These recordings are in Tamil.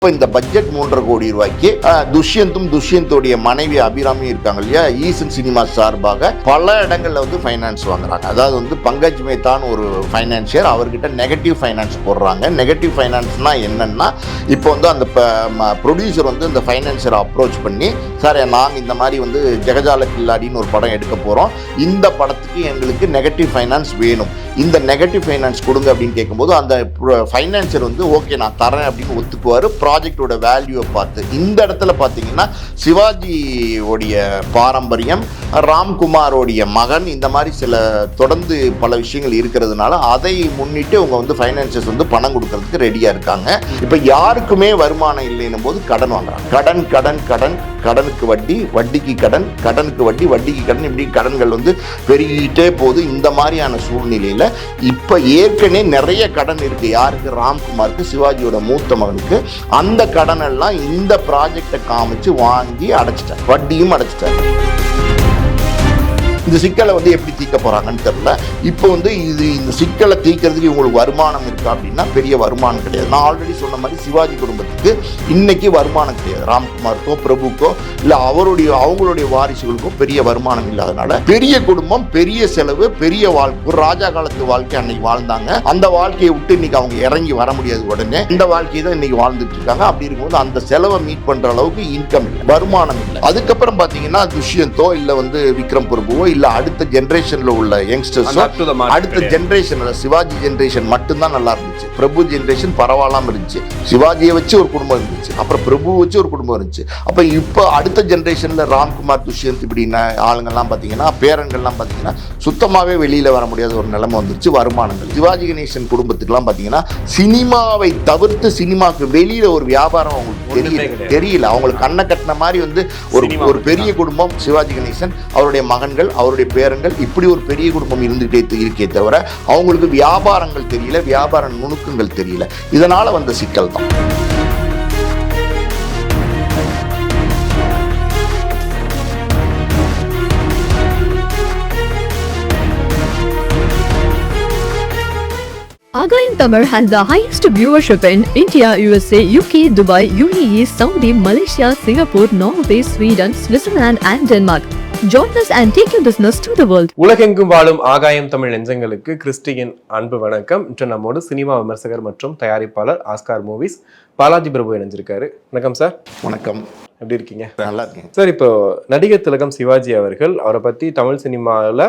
இப்போ இந்த பட்ஜெட் 3.5 கோடி ரூபாய்க்கு துஷ்யந்தும் துஷ்யந்தோடைய மனைவி அபிராமியும் இருக்காங்க இல்லையா, ஈசன் சினிமா சார்பாக பல இடங்கள்ல வந்து ஃபைனான்ஸ் வாங்குறாங்க. அதாவது வந்து பங்கஜ் மேத்தான் ஒரு ஃபைனான்சியர், அவர்கிட்ட நெகட்டிவ் ஃபைனான்ஸ் போடுறாங்க. நெகட்டிவ் ஃபைனான்ஸ்னா என்னன்னா, இப்போ வந்து அந்த ப்ரொடியூசர் வந்து இந்த ஃபைனான்சியரை அப்ரோச் பண்ணி, சார் நாங்கள் இந்த மாதிரி வந்து ஜெகஜால கில்லாடின்னு ஒரு படம் எடுக்க போகிறோம், இந்த படத்துக்கு எங்களுக்கு நெகட்டிவ் ஃபைனான்ஸ் வேணும், இந்த நெகட்டிவ் ஃபைனான்ஸ் கொடுங்க அப்படின்னு கேட்கும்போது அந்த ஃபைனான்சியர் வந்து ஓகே நான் தரேன் அப்படின்னு ஒத்துக்குவார் ப்ராஜெக்டோட வேல்யூவை பார்த்து. இந்த இடத்துல பார்த்தீங்கன்னா சிவாஜியோடைய பாரம்பரியம், ராம்குமாரோடைய மகன், இந்த மாதிரி சில தொடர்ந்து பல விஷயங்கள் இருக்கிறதுனால அதை முன்னிட்டு அவங்க வந்து ஃபைனான்சியர்ஸ் வந்து பணம் கொடுக்கறதுக்கு ரெடியாக இருக்காங்க. இப்போ யாருக்குமே வருமானம் இல்லைன்னும் போது கடன் வாங்குறாங்க. கடன் கடன் கடன், கடனுக்கு வட்டி, வட்டிக்கு கடன், கடனுக்கு வட்டி, வட்டிக்கு கடன், இப்படி கடன்கள் வந்து பெருகிட்டே போகுது. இந்த மாதிரியான சூழ்நிலையில் இப்போ ஏற்கனவே நிறைய கடன் இருக்கு. யாருக்கு? ராம்குமாருக்கு, சிவாஜியோட மூத்த மகனுக்கு. அந்த கடன் எல்லாம் இந்த ப்ராஜெக்டை காமிச்சு வாங்கி அடைச்சிட்டார், வட்டியும் அடைச்சிட்டார். இந்த சிக்கலை வந்து எப்படி தீர்க்க போறாங்கன்னு தெரியல. இப்போ வந்து இந்த சிக்கலை தீர்க்கிறதுக்கு இவங்களுக்கு வருமானம் இருக்கா அப்படின்னா பெரிய வருமானம் கிடையாது. நான் ஆல்ரெடி சொன்ன மாதிரி சிவாஜி குடும்பத்துக்கு இன்னைக்கு வருமானம் கிடையாது. ராம்குமாருக்கோ பிரபுக்கோ இல்லை அவங்களுடைய வாரிசுகளுக்கோ பெரிய வருமானம் இல்லாதனால பெரிய குடும்பம், பெரிய செலவு, பெரிய வாழ்க்கை, ஒரு ராஜா காலத்து வாழ்க்கை அன்னைக்கு வாழ்ந்தாங்க. அந்த வாழ்க்கையை விட்டு இன்னைக்கு அவங்க இறங்கி வர முடியாது. உடனே இந்த வாழ்க்கையை தான் இன்னைக்கு வாழ்ந்துட்டு இருக்காங்க. அப்படி இருக்கும்போது அந்த செலவை மீட் பண்ற அளவுக்கு இன்கம் இல்லை, வருமானம் இல்லை. அதுக்கப்புறம் பாத்தீங்கன்னா துஷ்யந்தோ இல்லை வந்து விக்ரம் பிரபுவோ இல்ல அடுத்த ஜெனரேஷன்ல உள்ள யங்ஸ்டர்ஸ், அடுத்த ஜெனரேஷன்ல சிவாஜி ஜெனரேஷன் மட்டும்தான் நல்லா இருந்துச்சு. பிரபு ஜெனரேஷன் பரவாயில்லாம இருந்துச்சு. சிவாஜியை வச்சு ஒரு குடும்பம் இருந்துச்சு, அப்புறம் பிரபு வச்சு ஒரு குடும்பம் இருந்துச்சு. அப்ப இப்போ அடுத்த ஜெனரேஷன்ல ராம்குமார், துஷ்யந்த் இப்படின்னா ஆளுங்கள்லாம் பாத்தீங்கன்னா, பேரன்கள்லாம் பாத்தீங்கன்னா சுத்தமாவே வெளியில வர முடியாத ஒரு நிலைமை வந்துருச்சு. வருமானங்கள் சிவாஜி கணேசன் குடும்பத்துக்குலாம் பாத்தீங்கன்னா சினிமாவை தவிர்த்து சினிமாவுக்கு வெளியில ஒரு வியாபாரம் அவங்களுக்கு தெரியல. அவங்களுக்கு கண்ணை கட்டின மாதிரி வந்து ஒரு பெரிய குடும்பம் சிவாஜி கணேசன், அவருடைய மகன்கள், அவருடைய பேரங்கள், இப்படி ஒரு பெரிய குடும்பம் இருந்துகிட்டே இருக்கே தவிர அவங்களுக்கு வியாபாரங்கள் தெரியல, வியாபார நுணுக்கங்கள் தெரியல. இதனால வந்த சிக்கல் தான். Agayam Tamil has the highest viewership in India, USA, UK, Dubai, UAE, Saudi, Malaysia, Singapore, Norway, Sweden, Switzerland and Denmark. Join us and take your business to the world. உலகெங்கும் வாழும் ஆகாயம் தமிழ் நெஞ்சங்களுக்கு கிறிஸ்டியின் அன்பு வணக்கம். இன்று நம்மோடு சினிமா விமர்சகர் மற்றும் தயாரிப்பாளர் ஆஸ்கார் மூவிஸ் பாலாஜி பிரபு இணைஞ்சிருக்காரு. வணக்கம் சார். வணக்கம். எப்படி இருக்கீங்க? நல்லா இருக்கேன் சார். இப்போ நடிகர் திலகம் சிவாஜி அவர்கள், அவரை பத்தி தமிழ் சினிமாவில்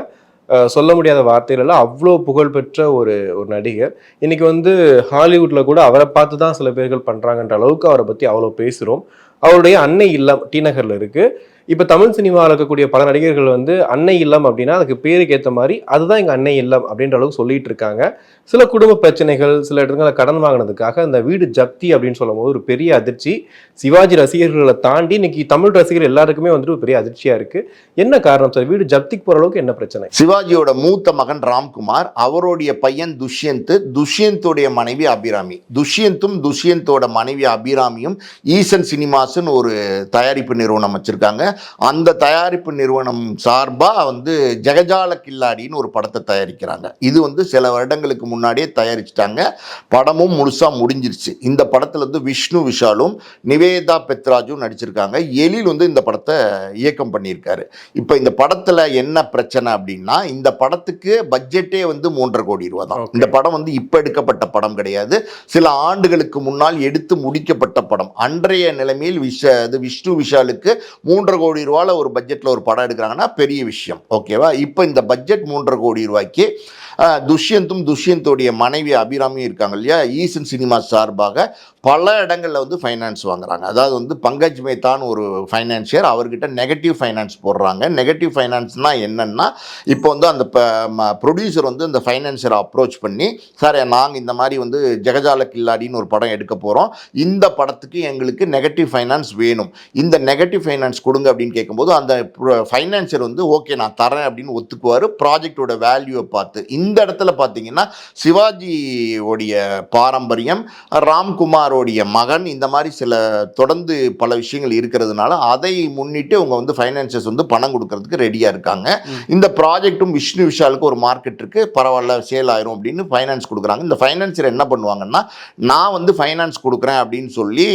சொல்ல முடியாத வார்த்தையில அவ்வளோ புகழ்பெற்ற ஒரு நடிகர். இன்னைக்கு வந்து ஹாலிவுட்ல கூட அவரை பார்த்து தான் சில பேர்கள் பண்றாங்கன்ற அளவுக்கு அவரை பத்தி அவ்வளோ பேசுறோம். அவருடைய அன்னை இல்லம் டி நகர்ல இருக்கு. இப்போ தமிழ் சினிமாவில் இருக்கக்கூடிய பல நடிகர்கள் வந்து அன்னை இல்லம் அப்படின்னா அதுக்கு பேருக்கு ஏற்ற மாதிரி அதுதான் எங்கள் அன்னை இல்லம் அப்படின்ற அளவுக்கு சொல்லிட்டு இருக்காங்க. சில குடும்ப பிரச்சனைகள், சில இடங்களில் கடன் வாங்கினதுக்காக அந்த வீடு ஜப்தி அப்படின்னு சொல்லும் போது ஒரு பெரிய அதிர்ச்சி. சிவாஜி ரசிகர்களை தாண்டி இன்னைக்கு தமிழ் ரசிகர்கள் எல்லாருக்குமே வந்துட்டு ஒரு பெரிய அதிர்ச்சியா இருக்கு. என்ன காரணம் சார்? வீடு ஜப்திக்கு போற அளவுக்கு என்ன பிரச்சனை? சிவாஜியோட மூத்த மகன் ராம்குமார், அவருடைய பையன் துஷ்யந்த், துஷ்யந்தோடைய மனைவி அபிராமி. துஷ்யந்தும் துஷ்யந்தோட மனைவி அபிராமியும் ஈசன் சினிமாஸ்ன்னு ஒரு தயாரிப்பு நிறுவனம் வச்சிருக்காங்க. அந்த தயாரிப்பு நிறுவனம் சார்பா வந்து ஜெகஜால கில்லாடின்னு ஒரு படத்தை தயாரிக்கிறாங்க. இது வந்து சில வருடங்களுக்கு முன்னாடியே தயாரிச்சிட்டாங்க. படமும் முழுசா முடிஞ்சிருச்சு. இந்த படத்துல வந்து விஷ்ணு விஷாலும் நிவேதா பெத்ராஜும் நடிச்சிருக்காங்க. எழில் வந்து இந்த படத்தை இயக்கம் பண்ணியிருக்காரு. இப்போ இந்த படத்துல என்ன பிரச்சனை அப்படின்னா, இந்த படத்துக்கு பட்ஜெட்டே வந்து 3.5 கோடி ரூபாய் தான். இந்த படம் வந்து இப்ப எடுக்கப்பட்ட படம் கிடையாது, சில ஆண்டுகளுக்கு முன்னால் எடுத்து முடிக்கப்பட்ட படம். அன்றைய நிலைமையில் விஷ்ணு விஷாலுக்கு 3.5 கோடி ரூபாயில ஒரு பட்ஜெட்ல ஒரு படம் எடுக்கிறாங்கன்னா பெரிய விஷயம். ஓகேவா? இப்போ இந்த பட்ஜெட் 3.5 கோடி ரூபாய்க்கு துஷ்யந்தும் துஷ்யந்தோடைய மனைவி அபிராமியும் இருக்காங்க இல்லையா, ஈசன் சினிமா சார்பாக பல இடங்களில் வந்து ஃபைனான்ஸ் வாங்குறாங்க. அதாவது வந்து பங்கஜ் மேத்தான் ஒரு ஃபைனான்சியர், அவர்கிட்ட நெகட்டிவ் ஃபைனான்ஸ் போடுறாங்க. நெகட்டிவ் ஃபைனான்ஸ்னா என்னன்னா, இப்போ வந்து அந்த ப்ரொடியூசர் வந்து இந்த ஃபைனான்சியரை அப்ரோச் பண்ணி, சார் நாங்கள் இந்த மாதிரி வந்து ஜெகஜால கில்லாடின்னு ஒரு படம் எடுக்க போகிறோம், இந்த படத்துக்கு எங்களுக்கு நெகட்டிவ் ஃபைனான்ஸ் வேணும், இந்த நெகட்டிவ் ஃபைனான்ஸ் கொடுங்க அப்படின்னு கேட்கும்போது அந்த ஃபைனான்சியர் வந்து ஓகே நான் தரேன் அப்படின்னு ஒத்துக்குவார் ப்ராஜெக்டோட வேல்யூவை பார்த்து. இந்த இடத்துல பார்த்தீங்கன்னா சிவாஜியோடைய பாரம்பரியம், ராம்குமாரோடைய மகன், இந்த மாதிரி சில தொடர்ந்து பல விஷயங்கள் இருக்கிறதுனால அதை முன்னிட்டு அவங்க வந்து ஃபைனான்சர்ஸ் வந்து பணம் கொடுக்கறதுக்கு ரெடியாக இருக்காங்க. இந்த ப்ராஜெக்ட்டும் விஷ்ணு விஷாலுக்கு ஒரு மார்க்கெட் இருக்கு, பரவாயில்ல சேல் ஆயிரும் அப்படின்னு ஃபைனான்ஸ் கொடுக்குறாங்க. இந்த ஃபைனான்சர் என்ன பண்ணுவாங்கன்னா, நான் வந்து ஃபைனான்ஸ் கொடுக்குறேன் அப்படின்னு சொல்லி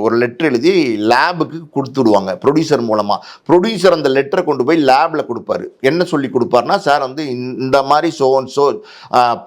ஒரு லெட்டர் எழுதி லேபுக்கு கொடுத்துடுவாங்க ப்ரொடியூசர் மூலமாக. ப்ரொடியூசர் அந்த லெட்டரை கொண்டு போய் லேபில் கொடுப்பாரு. என்ன சொல்லி கொடுப்பாருன்னா, சார் வந்து இந்த மாதிரி ஸோ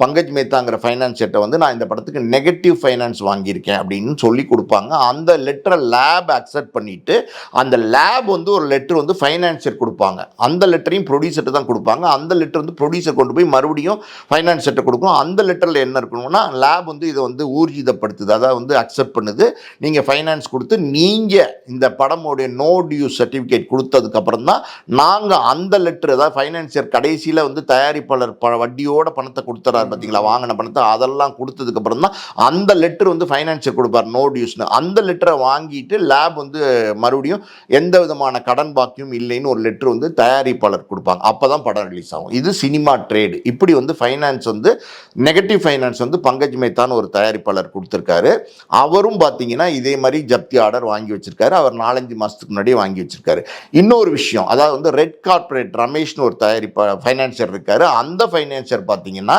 பங்கஜ் மேத்தாங்கிற ஃபைனான்சர்கிட்ட வந்து நான் இந்த படத்துக்கு நெகட்டிவ் ஃபைனான்ஸ் வாங்கியிருக்கேன் அப்படின்னு சொல்லி கொடுப்பாங்க. அந்த லெட்டரை லேப் அக்செப்ட் பண்ணிட்டு அந்த லேப் வந்து ஒரு லெட்டர் வந்து ஃபைனான்சர் கொடுப்பாங்க. அந்த லெட்டரையும் ப்ரொடியூசர்கிட்ட தான் கொடுப்பாங்க. அந்த லெட்டர் வந்து ப்ரொடியூசர் கொண்டு போய் மறுபடியும் ஃபைனான்சர்கிட்ட கொடுக்கும். அந்த லெட்டரில் என்ன இருக்கணும்னா, லேப் வந்து இதை வந்து ஊர்ஜிதப்படுத்துது, அதாவது வந்து அக்செப்ட் பண்ணுது. நீங்கள் ஃபைனான்ஸ் கொடுத்து நீங்கள் இந்த படமுடைய நோ டியூ சர்டிஃபிகேட் கொடுத்ததுக்கப்புறம் தான் நாங்கள் அந்த லெட்டர், அதாவது ஃபைனான்சியர் கடைசியில் வந்து தயாரிப்பாளர் வட்டியோட பணத்தை கொடுத்துறாரு பார்த்தீங்களா, வாங்கின பணத்தை அதெல்லாம் கொடுத்ததுக்கப்புறம் தான் அந்த லெட்டர் வந்து ஃபைனான்சியர் கொடுப்பார் நோ டியூஸ்னு. அந்த லெட்டரை வாங்கிட்டு லேப் வந்து மறுபடியும் எந்த விதமான கடன் பாக்கியும் இல்லைன்னு ஒரு லெட்டர் வந்து தயாரிப்பாளர் கொடுப்பாங்க. அப்போ தான் படம் ரிலீஸ் ஆகும். இது சினிமா ட்ரேடு. இப்படி வந்து ஃபைனான்ஸ் வந்து நெகட்டிவ் ஃபைனான்ஸ் வந்து பங்கஜ் மேத்தான் ஒரு தயாரிப்பாளர் கொடுத்துருக்காரு. அவரும் பார்த்தீங்கன்னா இதே மாதிரி ஜப்தி ஆர்டர் வாங்கி வச்சிருக்காரு. அவர் 4-5 மாதத்துக்கு முன்னாடியே வாங்கி வச்சிருக்காரு. இன்னொரு விஷயம், அதாவது வந்து ரெட் கார்பரேட் ரமேஷ்னு ஒரு ஃபைனான்சர் இருக்காரு. அந்த ஃபைனான்சர் பார்த்தீங்கன்னா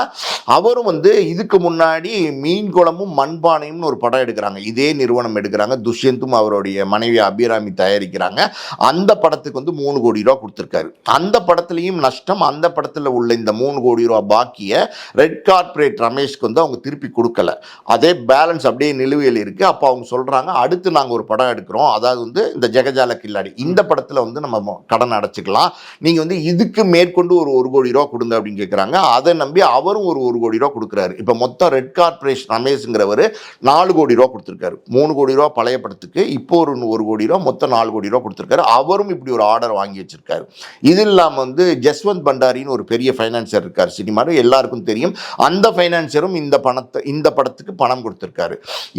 அவரும் வந்து இதுக்கு முன்னாடி மீன் குளமும் மண்பானையும்னு ஒரு படம் எடுக்கிறாங்க. இதே நிறுவனம் எடுக்கிறாங்க. துஷ்யந்தும் அவருடைய மனைவி அபிராமி தயாரிக்கிறாங்க. அந்த படத்துக்கு வந்து 3 கோடி ரூபா கொடுத்துருக்காரு. அந்த படத்துலையும் நஷ்டம். அந்த படத்தில் உள்ள இந்த 3 கோடி ரூபா பாக்கிய ரெட் கார்பரேட் ரமேஷ்க்கு வந்து அவங்க திருப்பி கொடுக்கல. அதே பேலன்ஸ் அப்படியே நிலுவையில் இருக்குது. அப்போ அவங்க சொல்கிறாங்க, அடுத்து நாங்கள் ஒரு படம் எடுக்கிறோம், அதாவது வந்து இந்த ஜெகஜால கில்லாடி, இந்த படத்தில் வந்து நம்ம கடன் அடைச்சிக்கலாம், நீங்கள் வந்து இதுக்கு மேற்கொண்டு ஒரு 1 கோடி ரூபா கொடுங்க அப்படின்னு கேட்குறாங்க. அதை நம்பி அவரும் ஒரு 1 கோடி ரூபா கொடுக்குறாரு. இப்போ மொத்தம் ரெட் கார்பரேஷன் ரமேஷ்ங்கிறவர் 4 கோடி ரூபா கொடுத்துருக்காரு. 3 கோடி ரூபா பழைய படத்துக்கு, இப்போ ஒரு 1 கோடி ரூபா, மொத்தம் 4 கோடி ரூபா கொடுத்துருக்காரு. அவரும் இப்படி ஒரு ஆர்டர் வாங்கி வச்சிருக்காரு. இது இல்லாமல் வந்து ஜஸ்வந்த் பண்டாரின்னு ஒரு பெரிய ஃபைனான்சர் இருக்கார் சினிமாவில், எல்லாருக்கும் தெரியும். அந்த ஃபைனான்சரும் இந்த படத்துக்கு பணம் கொடுத்துருக்காரு.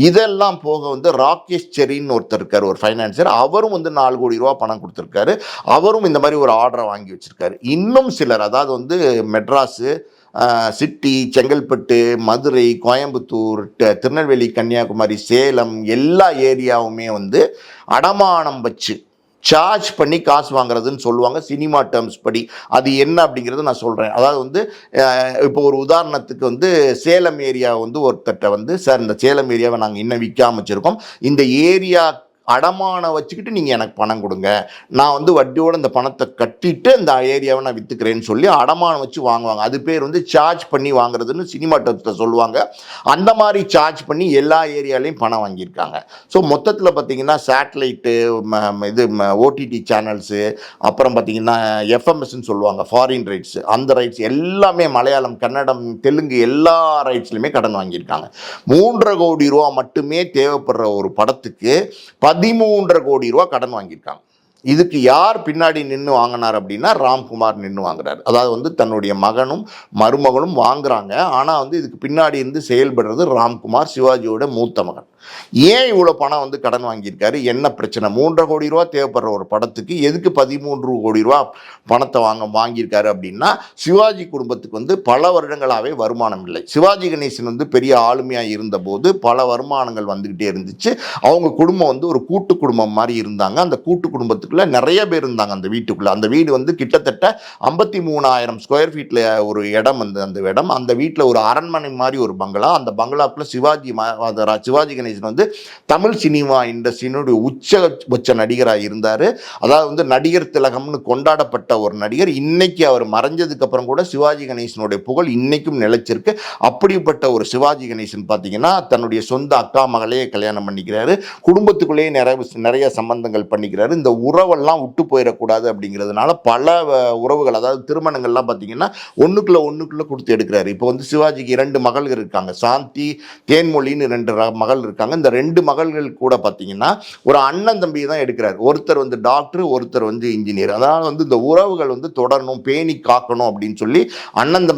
இதெல்லாம் போக வந்து ராகேஷ் செரின்னு ஒருத்தர் இருக்கார், ஒரு ஃபைனான்சர். அவரும் வந்து 4 கோடி ரூபா பணம் கொடுத்துருக்காரு. அவரும் இந்த மாதிரி ஒரு ஆர்டரை வாங்கி வச்சிருக்காரு. இன்னும் சிலர், அதாவது வந்து மெட்ராஸு, சிட்டி, செங்கல்பட்டு, மதுரை, கோயம்புத்தூர், திருநெல்வேலி, கன்னியாகுமரி, சேலம், எல்லா ஏரியாவுமே வந்து அடமானம் வச்சு சார்ஜ் பண்ணி காசு வாங்குறதுன்னு சொல்லுவாங்க சினிமா டேர்ம்ஸ் படி. அது என்ன அப்படிங்கிறது நான் சொல்கிறேன். அதாவது வந்து இப்போ ஒரு உதாரணத்துக்கு வந்து சேலம் ஏரியா வந்து ஒருத்தட்ட வந்து, சார் இந்த சேலம் ஏரியாவை நாங்கள் இன்னும் விற்காம வச்சுருக்கோம், இந்த ஏரியா அடமானம் வச்சுக்கிட்டு நீங்கள் எனக்கு பணம் கொடுங்க, நான் வந்து வட்டியோடு இந்த பணத்தை கட்டிட்டு இந்த ஏரியாவை நான் விற்றுக்கிறேன்னு சொல்லி அடமானம் வச்சு வாங்குவாங்க. அது பேர் வந்து சார்ஜ் பண்ணி வாங்குறதுன்னு சினிமா டர்ம்ஸில் சொல்லுவாங்க. அந்த மாதிரி சார்ஜ் பண்ணி எல்லா ஏரியாலையும் பணம் வாங்கியிருக்காங்க. ஸோ மொத்தத்தில் பார்த்தீங்கன்னா சேட்டலைட்டு, இது ஓடிடி சேனல்ஸு, அப்புறம் பார்த்தீங்கன்னா எஃப்எம்எஸ்ன்னு சொல்லுவாங்க ஃபாரின் ரைட்ஸு, அந்த ரைட்ஸ் எல்லாமே மலையாளம், கன்னடம், தெலுங்கு எல்லா ரைட்ஸ்லையுமே கடன் வாங்கியிருக்காங்க. 3.5 கோடி ரூபா மட்டுமே தேவைப்படுற ஒரு படத்துக்கு 13.5 கோடி ரூபா கடன் வாங்கியிருக்காங்க. இதுக்கு யார் பின்னாடி நின்று வாங்கினார் அப்படின்னா ராம்குமார் நின்று வாங்குறாரு. அதாவது வந்து தன்னுடைய மகனும் மருமகனும் வாங்குறாங்க. ஆனால் வந்து இதுக்கு பின்னாடி இருந்து செயல்படுறது ராம்குமார், சிவாஜியோட மூத்த மகன். ஏன் இவ்வளோ பணம் வந்து கடன் வாங்கியிருக்காரு, என்ன பிரச்சனை? 3.5 கோடி ரூபா தேவைப்படுற ஒரு படத்துக்கு எதுக்கு 13 கோடி ரூபா பணத்தை வாங்கியிருக்காரு அப்படின்னா, சிவாஜி குடும்பத்துக்கு வந்து பல வருடங்களாகவே வருமானம் இல்லை. சிவாஜி கணேசன் வந்து பெரிய ஆளுமையாக இருந்தபோது பல வருமானங்கள் வந்துக்கிட்டே இருந்துச்சு. அவங்க குடும்பம் வந்து ஒரு கூட்டு குடும்பம் மாதிரி இருந்தாங்க. அந்த கூட்டு குடும்பத்துக்குள்ள நிறைய பேர் இருந்தாங்க அந்த வீட்டுக்குள்ள. அந்த வீடு வந்து கிட்டத்தட்ட 53,000 ஸ்கொயர் ஃபீட்டில் ஒரு இடம் வந்து அந்த இடம். அந்த வீட்டில் ஒரு அரண்மனை மாதிரி ஒரு பங்களா. அந்த பங்களாக்குள்ள சிவாஜி கணேசன் வந்து தமிழ் சினிமா இண்டஸ்ட்ரியினுடைய உச்சபட்ச நடிகராக இருந்தார். அதாவது வந்து நடிகர் திலகம்னு கொண்டாடப்பட்ட ஒரு நடிகர். இன்னைக்கு அவர் மறைஞ்சதுக்கு அப்புறம் கூட சிவாஜி கணேசனுடைய புகழ் இன்னைக்கும் நிலைச்சிருக்கு. அப்படிப்பட்ட ஒரு சிவாஜி கணேசன் பார்த்தீங்கன்னா தன்னுடைய சொந்த அக்கா மகளையே கல்யாணம் பண்ணிக்கிறாரு. குடும்பத்துக்குள்ளேயே நிறைய சம்பந்தங்கள் பண்ணிக்கிறாரு. இந்த உறவெல்லாம் விட்டு போயிடக்கூடாது அப்படிங்கிறதுனால பல உறவுகள், அதாவது திருமணங்கள்லாம் பார்த்தீங்கன்னா ஒன்றுக்குள்ள கொடுத்து எடுக்கிறாரு. இப்போ வந்து சிவாஜிக்கு 2 மகள்கள் இருக்காங்க, சாந்தி, தேன்மொழின்னு 2 மகள் இருக்காங்க. இந்த 2 மகள்கள் கூட பார்த்தீங்கன்னா ஒரு அண்ணன் தம்பி தான் எடுக்கிறார். ஒருத்தர் வந்து டாக்டர், ஒருத்தர் வந்து இன்ஜினியர். அதனால் வந்து இந்த உறவுகள் வந்து தொடரணும், பேணி காக்கணும் அப்படின்னு சொல்லி அண்ணன்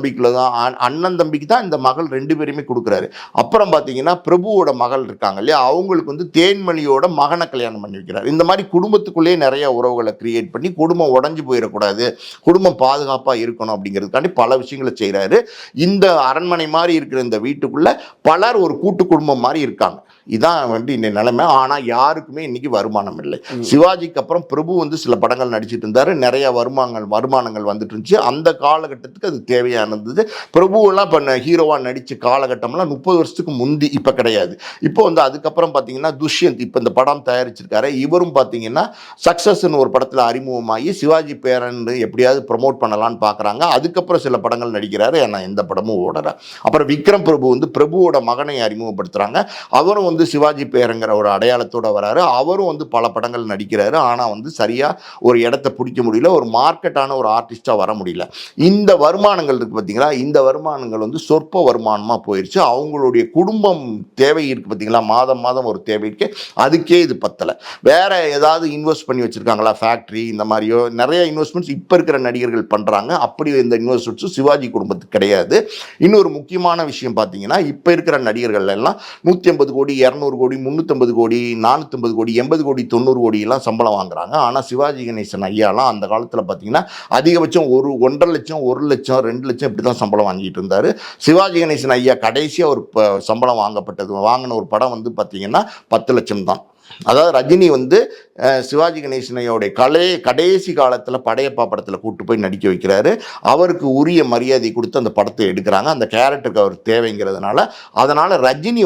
தம்பிக்கு தான் இந்த மகள் 2 பேருமே கொடுக்குறாரு. அப்புறம் பார்த்தீங்கன்னா பிரபுவோட மகள் இருக்காங்க இல்லையா, அவங்களுக்கு வந்து தேன்மொழியோட மகனை கல்யாணம் பண்ணி வைக்கிறார். இந்த மாதிரி குடும்பத்துக்குள்ளேயே நிறைய நிறைய உறவுகளை கிரியேட் பண்ணி குடும்பம் உடஞ்சு போயிடக்கூடாது, குடும்பம் பாதுகாப்பாக இருக்கணும் அப்படிங்கிறதுக்காண்டி பல விஷயங்களை செய்கிறாரு. இந்த அரண்மனை மாதிரி இருக்கிற இந்த வீட்டுக்குள்ள பலர் ஒரு கூட்டு குடும்பம் மாதிரி இருக்காங்க. இதான் இந்த நிலைமை. ஆனால் யாருக்குமே இன்னைக்கு வருமானம் இல்லை. சிவாஜிக்கு அப்புறம் பிரபு சில படங்கள் நடிச்சிட்டு இருந்தாரு, நிறைய வருமானங்கள் வந்துட்டு இருந்துச்சு. அந்த காலகட்டத்துக்கு அது தேவையானது. பிரபுவெல்லாம் இப்போ ஹீரோவா நடிச்ச காலகட்டம்லாம் 30 வருஷத்துக்கு முந்தி, இப்போ கிடையாது. இப்போ அதுக்கப்புறம் பார்த்தீங்கன்னா துஷ்யந்த் இப்போ இந்த படம் தயாரிச்சிருக்காரு. இவரும் பார்த்தீங்கன்னா சக்சஸ்ன்னு ஒரு படத்தில் அறிமுகமாகி சிவாஜி பேரன் எப்படியாவது ப்ரமோட் பண்ணலான்னு பார்க்குறாங்க. அதுக்கப்புறம் சில படங்கள் நடிக்கிறாரு, ஆனால் எந்த படமும் ஓடல. அப்புறம் விக்ரம் பிரபு பிரபுவோட மகனை அறிமுகப்படுத்துறாங்க. அவரும் சிவாஜி பேருங்கிற ஒரு அடையாளத்தோட வராரு. அவரும் பல படங்கள் நடிக்கிறாரு. ஆனால் சரியா ஒரு இடத்தை பிடிக்க முடியல, ஒரு மார்க்கெட்டான ஒரு ஆர்டிஸ்டா வர முடியல. இந்த வருமானங்கள் இருக்கு பார்த்தீங்களா, இந்த வருமானங்கள் சொற்ப வருமானமாக போயிடுச்சு. அவங்களுடைய குடும்பம் தேவை இருக்கு பார்த்தீங்களா, மாதம் மாதம் ஒரு தேவை இருக்கு, அதுக்கே இது பத்தலை. வேற ஏதாவது இன்வெஸ்ட் பண்ணி வச்சிருக்காங்களா, ஃபேக்ட்ரி இந்த மாதிரியோ நிறைய இன்வெஸ்ட்மெண்ட்ஸ் இப்போ இருக்கிற நடிகர்கள் பண்றாங்க. அப்படி இந்த இன்வெஸ்ட்மெண்ட்ஸும் சிவாஜி குடும்பத்துக்கு கிடையாது. இன்னொரு முக்கியமான விஷயம் பார்த்தீங்கன்னா, இப்போ இருக்கிற நடிகர்கள் எல்லாம் 150 கோடி 200 கோடி 350 கோடி 450 கோடி 80 கோடி 90 கோடி எல்லாம் சம்பளம் வாங்குறாங்க. ஆனால் சிவாஜி கணேசன் ஐயாலாம் அந்த காலத்தில் பார்த்தீங்கன்னா அதிகபட்சம் 1.5 லட்சம் 1 லட்சம் 2 லட்சம் இப்படி தான் சம்பளம் வாங்கிட்டு இருந்தார். சிவாஜி கணேசன் ஐயா கடைசியாக ஒரு சம்பளம் வாங்கின ஒரு படம் பார்த்தீங்கன்னா 10 லட்சம் தான். அதாவது ரஜினி சிவாஜி கணேசனையோடைய கடைசி காலத்தில் படையப்பா படத்தில் கூட்டு போய் நடிக்க வைக்கிறாரு. அவருக்கு உரிய மரியாதை கொடுத்து அந்த படத்தை எடுக்கிறாங்க. அந்த கேரக்டருக்கு அவர் தேவைங்கிறதுனால. அதனால் ரஜினி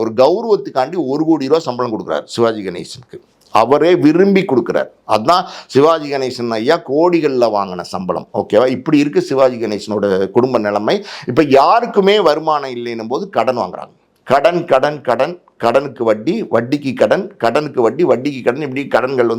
ஒரு கௌரவத்துக்காண்டி 1 கோடி ரூபா சம்பளம் கொடுக்குறாரு சிவாஜி கணேசனுக்கு. அவரே விரும்பி கொடுக்குறார். அதுதான் சிவாஜி கணேசன் ஐயா கோடிகளில் வாங்கின சம்பளம். ஓகேவா? இப்படி இருக்கு சிவாஜி கணேசனோட குடும்ப நிலைமை. இப்போ யாருக்குமே வருமானம் இல்லைன்னும் போது கடன் வாங்குறாங்க. கடன் கடன் கடன், கடனுக்கு வட்டி, வட்டிக்கு கடன், கடனுக்கு வட்டி, வட்டிக்கு கடன், இப்படி கடன்கள்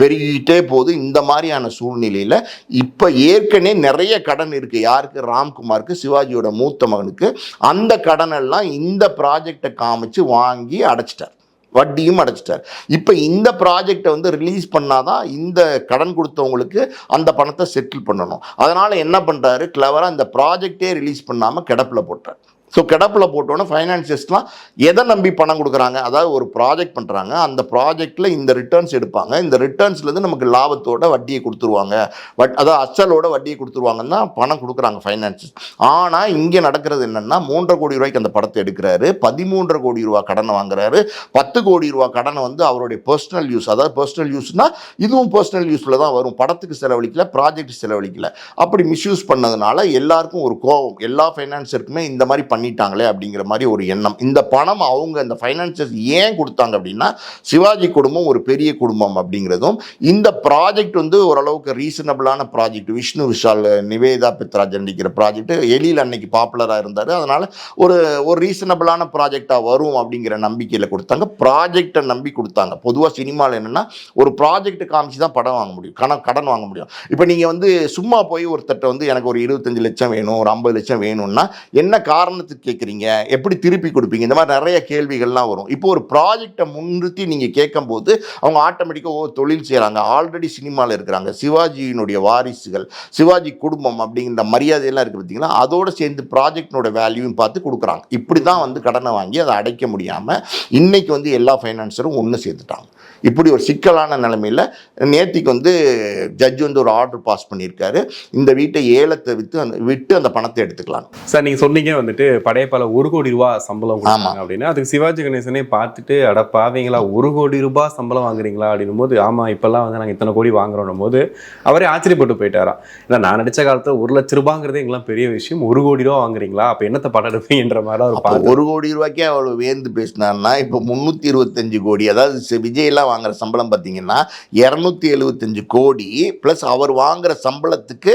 பெருகிட்டே போகுது. இந்த மாதிரியான சூழ்நிலையில் இப்போ ஏற்கனவே நிறைய கடன் இருக்குது. யாருக்கு? ராம்குமாருக்கு, சிவாஜியோட மூத்த மகனுக்கு. அந்த கடனெல்லாம் இந்த ப்ராஜெக்டை காமிச்சு வாங்கி அடைச்சிட்டார், வட்டியும் அடைச்சிட்டார். இப்போ இந்த ப்ராஜெக்டை ரிலீஸ் பண்ணாதான் இந்த கடன் கொடுத்தவங்களுக்கு அந்த பணத்தை செட்டில் பண்ணணும். அதனால் என்ன பண்ணுறாரு, கிளவராக இந்த ப்ராஜெக்டே ரிலீஸ் பண்ணாமல் கிடப்பில் போட்டார். ஸோ கிடப்பில் போட்டோன்னே ஃபைனான்சியர்ஸ்லாம் எதை நம்பி பணம் கொடுக்குறாங்க? அதாவது ஒரு ப்ராஜெக்ட் பண்ணுறாங்க, அந்த ப்ராஜெக்டில் இந்த ரிட்டர்ன்ஸ் எடுப்பாங்க, இந்த ரிட்டர்ன்ஸ்லேருந்து நமக்கு லாபத்தோட வட்டியை கொடுத்துருவாங்க, அதாவது அசலோட வட்டியை கொடுத்துருவாங்கன்னு தான் பணம் கொடுக்குறாங்க ஃபைனான்சியர்ஸ். ஆனால் இங்கே நடக்கிறது என்னென்னா 3.5 கோடி ரூபாய்க்கு அந்த படத்தை எடுக்கிறாரு, 13.5 கோடி ரூபா கடனை வாங்குறாரு. 10 கோடி ரூபா கடனை அவருடைய பர்சனல் யூஸ், அதாவது பர்சனல் யூஸ்னால் இதுவும் பர்சனல் யூஸில் தான் வரும், படத்துக்கு செலவழிக்கல, ப்ராஜெக்ட் செலவழிக்கல. அப்படி மிஸ்யூஸ் பண்ணதுனால எல்லாருக்கும் ஒரு கோபம், எல்லா ஃபைனான்சருக்குமே இந்த மாதிரி பண்ணிட்டாங்களே அப்படிங்கிற மாதிரி ஒரு எண்ணம். இந்த பணம் அவங்க இந்த ஃபைனான்சர்ஸ் ஏன் கொடுத்தாங்க அப்படின்னா, சிவாஜி குடும்பம் ஒரு பெரிய குடும்பம் அப்படிங்கிறதும், இந்த ப்ராஜெக்ட் ஓரளவுக்கு ரீசனபிளான ப்ராஜெக்ட், விஷ்ணு விஷால் நிவேதா பித்ராஜ் நடிக்கிற ப்ராஜெக்ட் எலியில் அன்னைக்கு பாப்புலராக இருந்தார். அதனால் ஒரு ரீசனபிளான ப்ராஜெக்டாக வரும் அப்படிங்கிற நம்பிக்கையில் கொடுத்தாங்க. ப்ராஜெக்டை நம்பி கொடுத்தாங்க. பொதுவாக சினிமாவில் என்னென்னா ஒரு ப்ராஜெக்ட் காமிச்சு தான் படம் வாங்க முடியும், கடன் வாங்க முடியும். இப்போ நீங்கள் சும்மா போய் ஒருத்தட்ட எனக்கு ஒரு 25 லட்சம் வேணும், ஒரு 50 லட்சம் வேணும்னா என்ன காரணத்துக்கு கேட்குறீங்க, எப்படி திருப்பி கொடுப்பீங்க, இந்த மாதிரி நிறைய கேள்விகள்லாம் வரும். இப்போ ஒரு ப்ராஜெக்டை முன்னிறுத்தி நீங்கள் கேட்கும்போது அவங்க ஆட்டோமேட்டிக்காக தொழில் செய்கிறாங்க, ஆல்ரெடி சினிமாவில் இருக்கிறாங்க, சிவாஜியினுடைய வாரிசுகள், சிவாஜி குடும்பம் அப்படிங்கிற மரியாதையெல்லாம் இருக்குது பார்த்தீங்களா, அதோடு சேர்ந்து ப்ராஜெக்டினோட வேல்யூவும் பார்த்து கொடுக்குறாங்க. இப்படி தான் கடனை வாங்கி அதை அடைக்க முடியாமல் இன்னைக்கு எல்லா ஃபைனான்சரும் ஒன்று சேர்த்துட்டாங்க. இப்படி ஒரு சிக்கலான நிலைமையில் நேத்திக்கு ஜட்ஜ் ஒரு ஆர்டர் பாஸ் பண்ணியிருக்காரு, இந்த வீட்டை ஏலத்தை விட்டு அந்த பணத்தை எடுத்துக்கலாம். சார் நீங்கள் சொன்னீங்க படையப்பால 1 கோடி ரூபா சம்பளம் கொடுத்தாங்க அப்படின்னு. அதுக்கு சிவாஜி கணேசனே பார்த்துட்டு அடப்பாவீங்களா 1 கோடி ரூபாய் சம்பளம் வாங்குறீங்களா அப்படின்னும் போது, ஆமாம் இப்பெல்லாம் நாங்கள் இத்தனை கோடி வாங்குறோம் போது அவரே ஆச்சரியப்பட்டு போயிட்டாராம். ஏன்னா நான் நடித்த காலத்தில் 1 லட்ச ரூபாங்கிறதே எங்கெல்லாம் பெரிய விஷயம், 1 கோடி ரூபா வாங்குறீங்களா, அப்போ என்னத்தை படம் எடுப்பீங்கன்ற மாதிரி அவர் பார்த்து 1 கோடி ரூபாய்க்கே அவ்வளோ வேந்து பேசினார்னா, இப்போ 325 கோடி, அதாவது விஜயெல்லாம் வாங்குற சம்பளம் பார்த்தீங்கன்னா 275 கோடி ப்ளஸ் அவர் வாங்குற சம்பளத்துக்கு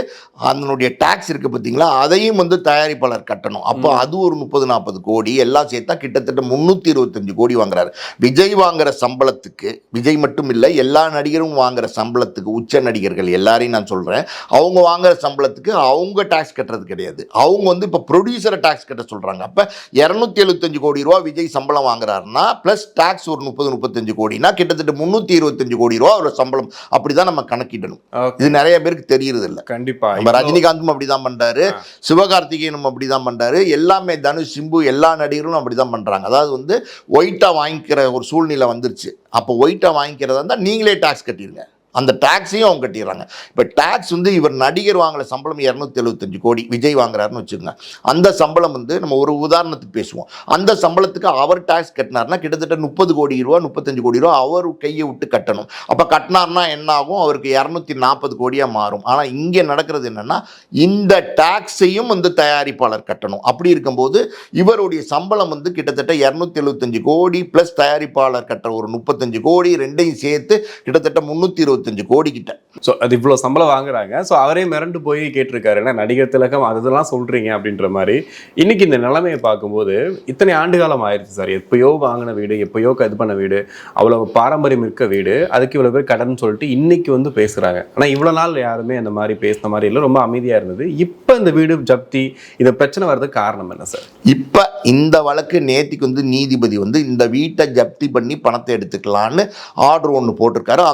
அதனுடைய டாக்ஸ் இருக்கு பார்த்தீங்களா, அதையும் தயாரிப்பாளர் கட்டணும். அப்போ அது ஒரு 30-40 கோடி எல்லாம் சேர்த்தா கிட்டத்தட்ட 325 கோடி வாங்குறாரு. விஜய் வாங்குற சம்பளத்துக்கு, விஜய் மட்டும் இல்லை எல்லா நடிகரும் வாங்குற சம்பளத்துக்கு, உச்ச நடிகர்கள் எல்லாரையும் நான் சொல்கிறேன், அவங்க வாங்குற சம்பளத்துக்கு அவங்க டாக்ஸ் கட்டுறது கிடையாது, அவங்க இப்போ ப்ரொடியூசரை டாக்ஸ் கட்ட சொல்கிறாங்க. அப்போ 275 கோடி ரூபா விஜய் சம்பளம் வாங்குறாருன்னா ப்ளஸ் டாக்ஸ் ஒரு 30-35 கோடினா கிட்டத்தட்ட கிட்டத்தட்ட 325 கோடி ரூபா ஒரு சம்பளம். அப்படிதான் நம்ம கணக்கிடணும். இது நிறைய பேருக்கு தெரியறது இல்லை. கண்டிப்பா நம்ம ரஜினிகாந்தும் அப்படிதான் பண்றாரு, சிவகார்த்திகேயனும் அப்படிதான் பண்றாரு, எல்லாமே தனுஷ், சிம்பு எல்லா நடிகர்களும் அப்படிதான் பண்றாங்க. அதாவது வந்து ஒயிட்டா வாங்கிக்கிற ஒரு சூழ்நிலை வந்துருச்சு. அப்போ ஒயிட்டா வாங்கிக்கிறதா இருந்தால் நீங்களே டாக்ஸ் கட்டிடுங்க. அந்த டாக்ஸையும் அவங்க கட்டிடுறாங்க. இப்போ டாக்ஸ் வந்து இவர் நடிகர் வாங்கல சம்பளம் 275 கோடி விஜய் வாங்குறாருன்னு வச்சுக்கோங்க. அந்த சம்பளம் வந்து நம்ம ஒரு உதாரணத்துக்கு பேசுவோம். அந்த சம்பளத்துக்கு அவர் டாக்ஸ் கட்டினார்னா கிட்டத்தட்ட 30 கோடி ரூபா 35 கோடி ரூபா அவர் கையை விட்டு கட்டணும். அப்போ கட்டினார்னா என்ன ஆகும்? அவருக்கு 240 கோடியாக மாறும். ஆனால் இங்கே நடக்கிறது என்னன்னா, இந்த டாக்ஸையும் வந்து தயாரிப்பாளர் கட்டணும். அப்படி இருக்கும்போது இவருடைய சம்பளம் வந்து கிட்டத்தட்ட 275 கோடி ப்ளஸ் தயாரிப்பாளர் கட்டுற ஒரு 35 கோடி ரெண்டையும் சேர்த்து கிட்டத்தட்ட 325 கோடி கிட்ட. ஸோ அது இவ்வளோ சம்பளம் வாங்குறாங்க. ஸோ அவரே மிரண்டு போய் கேட்டிருக்காரு, ஏன்னா நடிகர் திலகம் அதெல்லாம் சொல்றீங்க அப்படின்ற மாதிரி. இன்னைக்கு இந்த நிலைமையை பார்க்கும்போது இத்தனை ஆண்டு காலம் ஆயிடுச்சு சார். எப்பயோ வாங்கின வீடு, எப்பயோ இது பண்ண வீடு, அவ்வளவு பாரம்பரியம் இருக்க வீடு, அதுக்கு இவ்வளோ பேர் கடன் சொல்லிட்டு இன்னைக்கு வந்து பேசுறாங்க. ஆனால் இவ்வளோ நாள் யாருமே அந்த மாதிரி பேசின மாதிரி இல்லை, ரொம்ப அமைதியாக இருந்தது. இப்போ இந்த வீடு ஜப்தி இந்த பிரச்சனை வர்றதுக்கு காரணம் என்ன சார்? இப்போ இந்த வழக்கு நேத்திக்கு வந்து நீதிபதி வந்து இந்த வீட்டை ஜப்தி பண்ணி பணத்தை எடுத்துக்கலான்னு ஆர்டர் ஒன்று போட்டிருக்காரு.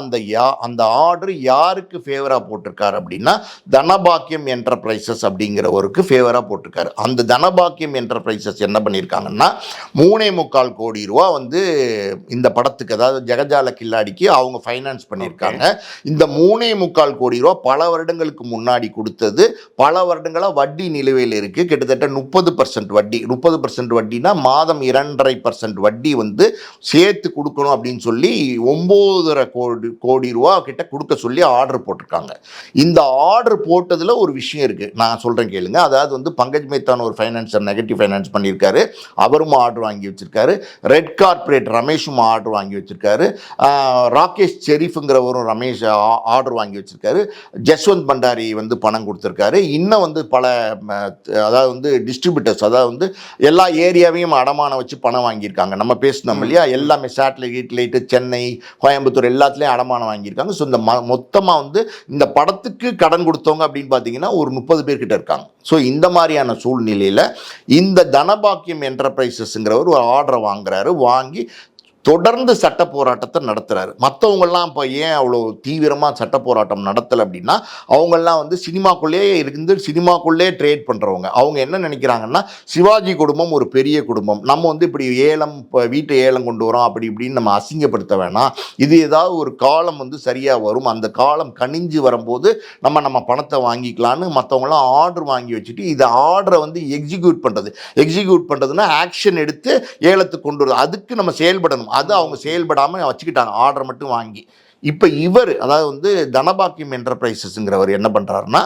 அந்த ஆர்டர் யாருக்கு ஃபேவராக போட்டிருக்காரு அப்படின்னா, தனபாக்கியம் என்டர்பிரைசஸ் அப்படிங்கிறவருக்கு ஃபேவராக போட்டிருக்காரு. அந்த தனபாக்கியம் என்டர்பிரைசஸ் என்ன பண்ணியிருக்காங்கன்னா 3.25 கோடி ரூபா வந்து இந்த படத்துக்கு, அதாவது ஜெகஜால கில்லாடிக்கு அவங்க ஃபைனான்ஸ் பண்ணியிருக்காங்க. இந்த 3.25 கோடி ரூபா பல வருடங்களுக்கு முன்னாடி கொடுத்தது, பல வருடங்களாக வட்டி நிலுவையில் இருக்குது. கிட்டத்தட்ட 30% வட்டி. 30% வட்டினா மாதம் 2.5% வட்டி வந்து சேர்த்து கொடுக்கணும் அப்படின்னு சொல்லி 9.25 கோடி ரூபா கிட்ட கொடுக்க சொல்லி ஆர்டர் போட்டிருக்காங்க. இந்த ஆர்டர் போட்டதில் ஒரு விஷயம் இருக்குது, நான் சொல்கிறேன் கேளுங்க. அதாவது வந்து பங்கஜ் மேத்தான் ஒரு ஃபைனான்சர் நெகட்டிவ் ஃபைனான்ஸ் பண்ணியிருக்காரு, அவரும் ஆர்டர் வாங்கி வச்சிருக்காரு. ரெட் கார்பரேட் ரமேஷும் ஆர்டர் வாங்கி வச்சிருக்காரு. ராகேஷ் ஷெரீஃபுங்கிறவரும் ரமேஷ் ஆர்டர் வாங்கி வச்சிருக்காரு. ஜஸ்வந்த் பண்டாரி வந்து பணம் கொடுத்துருக்காரு. இன்னும் வந்து பல, அதாவது வந்து டிஸ்ட்ரிபியூட்டர்ஸ், அதாவது வந்து எல்லா ஏரியாவையும் அடமானம் வச்சு பணம் வாங்கியிருக்காங்க. நம்ம பேசினோம் இல்லையா, எல்லாமே சேட்டலைட், சென்னை, கோயம்புத்தூர் எல்லாத்துலேயும் அடமானம் வாங்கியிருக்காங்க. ஸோ இந்த மொத்தமாக வந்து இந்த படத்துக்கு கடன் கொடுத்தவங்க அப்படின்னு பார்த்தீங்கன்னா ஒரு 30 பேர்கிட்ட இருக்காங்க. ஸோ இந்த மாதிரியான சூழ்நிலையில் இந்த தனபாக்கியம் என்டர்பிரைசஸ்ங்கிறவர் ஒரு ஆர்டரை வாங்குறாரு. வாங்கி தொடர்ந்து சட்ட போராட்டத்தை நடத்துகிறாரு. மற்றவங்கெல்லாம் இப்போ ஏன் அவ்வளோ தீவிரமாக சட்ட போராட்டம் நடத்தலை அப்படின்னா, அவங்கெல்லாம் வந்து சினிமாக்குள்ளே இருந்து சினிமாக்குள்ளே ட்ரேட் பண்ணுறவங்க. அவங்க என்ன நினைக்கிறாங்கன்னா, சிவாஜி குடும்பம் ஒரு பெரிய குடும்பம், நம்ம வந்து இப்படி ஏலம், இப்போ வீட்டை ஏலம் கொண்டு வரோம் அப்படி இப்படின்னு நம்ம அசிங்கப்படுத்த வேணாம். இது ஏதாவது ஒரு காலம் வந்து சரியாக வரும், அந்த காலம் கனிஞ்சு வரும்போது நம்ம பணத்தை வாங்கிக்கலான்னு மற்றவங்களாம் ஆர்டர் வாங்கி வச்சுட்டு, இதை ஆர்டரை வந்து எக்ஸிக்யூட் பண்ணுறதுன்னா ஆக்ஷன் எடுத்து ஏலத்துக்கு கொண்டு வருது. அதுக்கு நம்ம செயல்படணும். அது அவங்க செயல்படாமல் வச்சுக்கிட்டாங்க, ஆர்டர் மட்டும் வாங்கி. இப்போ இவர், அதாவது வந்து தனபாக்கியம் என்டர்பிரைசஸ்ங்கிறவர் என்ன பண்ணுறாருன்னா,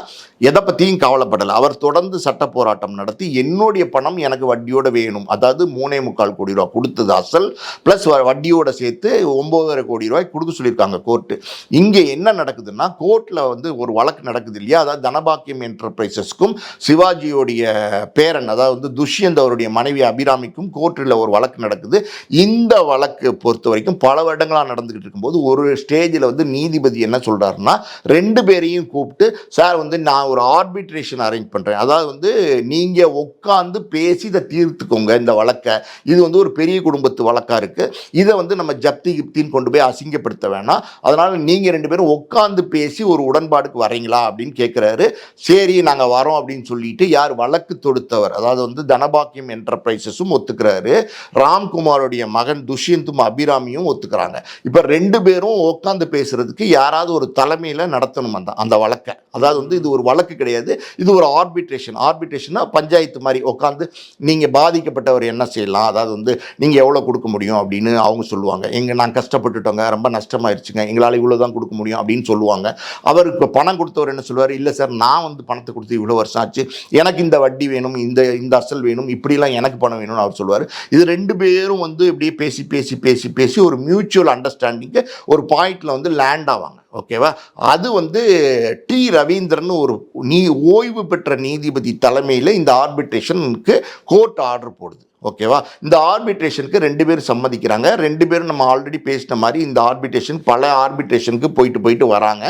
எதை பற்றியும் கவலைப்படலை. அவர் தொடர்ந்து சட்ட போராட்டம் நடத்தி என்னுடைய பணம் எனக்கு வட்டியோட வேணும், அதாவது 3.25 கோடி ரூபா கொடுத்தது அசல் ப்ளஸ் வட்டியோட சேர்த்து 9.5 கோடி ரூபாய் கொடுக்க சொல்லியிருக்காங்க கோர்ட்டு. இங்கே என்ன நடக்குதுன்னா, கோர்ட்டில் வந்து ஒரு வழக்கு நடக்குது இல்லையா, அதாவது தனபாக்கியம் என்டர்பிரைசஸ்க்கும் சிவாஜியோடைய பேரன், அதாவது வந்து துஷ்யந்த் அவருடைய மனைவி அபிராமிக்கும் கோர்ட்டில் ஒரு வழக்கு நடக்குது. இந்த வழக்கு பொறுத்த வரைக்கும் பல வருடங்களாக நடந்துகிட்டு இருக்கும்போது ஒரு ஸ்டேஜில் வந்து நீதிபதி என்ன சொல்றாருன்னா, 2 பேரையும் கூப்பிட்டு, சார் வந்து நான் ஒரு ஆர்பிட்ரேஷன் அரேஞ்ச் பண்றேன், அதாவது வந்து நீங்க உட்காந்து பேசி இதை தீர்த்துக்கோங்க இந்த வழக்கை, இது வந்து ஒரு பெரிய குடும்பத்து வழக்கா இருக்கு, இதை வந்து நம்ம ஜப்தின்னு கொண்டு போய் அசிங்கப்படுத்த வேணாம், அதனால நீங்க 2 பேரும் உட்காந்து பேசி ஒரு உடன்பாடுக்கு வரீங்களா அப்படின்னு கேட்கிறாரு. சரி நாங்க வரோம் அப்படின்னு சொல்லிட்டு யார் வழக்கு தொடுத்தவர், அதாவது வந்து தனபாக்கியம் என்டர்பிரைசஸும் ஒத்துக்கிறாரு, ராம்குமாரோடைய மகன் துஷ்யந்தும் அபிராமியும் ஒத்துக்கிறாங்க. இப்ப 2 பேரும் உட்காந்து பேசுறதுக்கு யாராவது ஒரு தலைமையில நடத்தணும் அந்த வழக்கை. அதாவது வந்து இது ஒரு வழக்கு கிடையாது, இது ஒரு ஆர்பிட்ரேஷனா பஞ்சாயத்து மாதிரி உட்காந்து நீங்க பாதிக்கப்பட்டவர் என்ன செய்யலாம், அதாவது வந்து நீங்க எவ்வளவு கொடுக்க முடியும் அப்படின்னு அவங்க சொல்லுவாங்க. நாங்கள் கஷ்டப்பட்டுட்டோங்க, ரொம்ப நஷ்டமாயிருச்சுங்க, எங்களால் இவ்வளவுதான் கொடுக்க முடியும் அப்படின்னு சொல்லுவாங்க. அவர் இப்போ பணம் கொடுத்தவர் என்ன சொல்லுவார், இல்லை சார் நான் வந்து பணத்தை கொடுத்து இவ்வளோ வருஷம் ஆச்சு, எனக்கு இந்த வட்டி வேணும், இந்த அசல் வேணும், இப்படிலாம் எனக்கு பணம் வேணும்னு அவர் சொல்லுவார். இது 2 பேரும் வந்து இப்படியே பேசி ஒரு மியூச்சுவல் அண்டர்ஸ்டாண்டிங்கு ஒரு பாயிண்ட்ல வந்து லேண்ட் ஆவாங்க. ஓகேவா? அது வந்து டி ரவீந்திரன் ஒரு ஓய்வு பெற்ற நீதிபதி தலைமையில் இந்த ஆர்பிட்ரேஷனுக்கு கோர்ட் ஆர்டர் போடுது. ஓகேவா? இந்த ஆர்பிட்ரேஷனுக்கு 2 பேரும் சம்மதிக்கிறாங்க. 2 பேரும் நம்ம ஆல்ரெடி பேசின மாதிரி இந்த ஆர்பிட்ரேஷன் பல ஆர்பிட்ரேஷனுக்கு போயிட்டு வராங்க.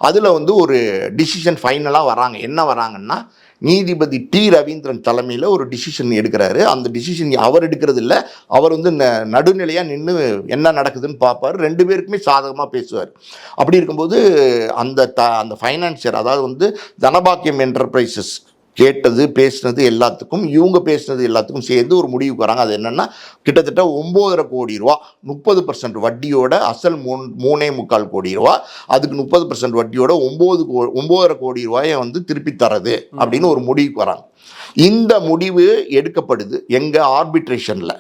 அதில் வந்து ஒரு டிசிஷன் ஃபைனலாக வராங்க. என்ன வராங்கன்னா, நீதிபதி டி ரவீந்திரன் தலைமையில் ஒரு டிசிஷன் எடுக்கிறாரு. அந்த டிசிஷன் அவர் எடுக்கிறது இல்லை, அவர் வந்து நடுநிலையாக நின்று என்ன நடக்குதுன்னு பார்ப்பார், ரெண்டு பேருக்குமே சாதகமாக பேசுவார். அப்படி இருக்கும்போது அந்த ஃபைனான்சியர், அதாவது வந்து தனபாக்கியம் என்டர்பிரைசஸ் கேட்டது பேசினது எல்லாத்துக்கும், இவங்க பேசினது எல்லாத்துக்கும் சேர்ந்து ஒரு முடிவுக்கு வராங்க. அது என்னென்னா கிட்டத்தட்ட 9.5 கோடி ரூபா, 30% வட்டியோட, அசல் 3.25 கோடி ரூபா, அதுக்கு 30% வட்டியோட 9.5 கோடி ரூபாயை வந்து திருப்பி தரது அப்படின்னு ஒரு முடிவுக்கு வராங்க. இந்த முடிவு எடுக்கப்படுது எங்க ஆர்பிட்ரேஷனில்.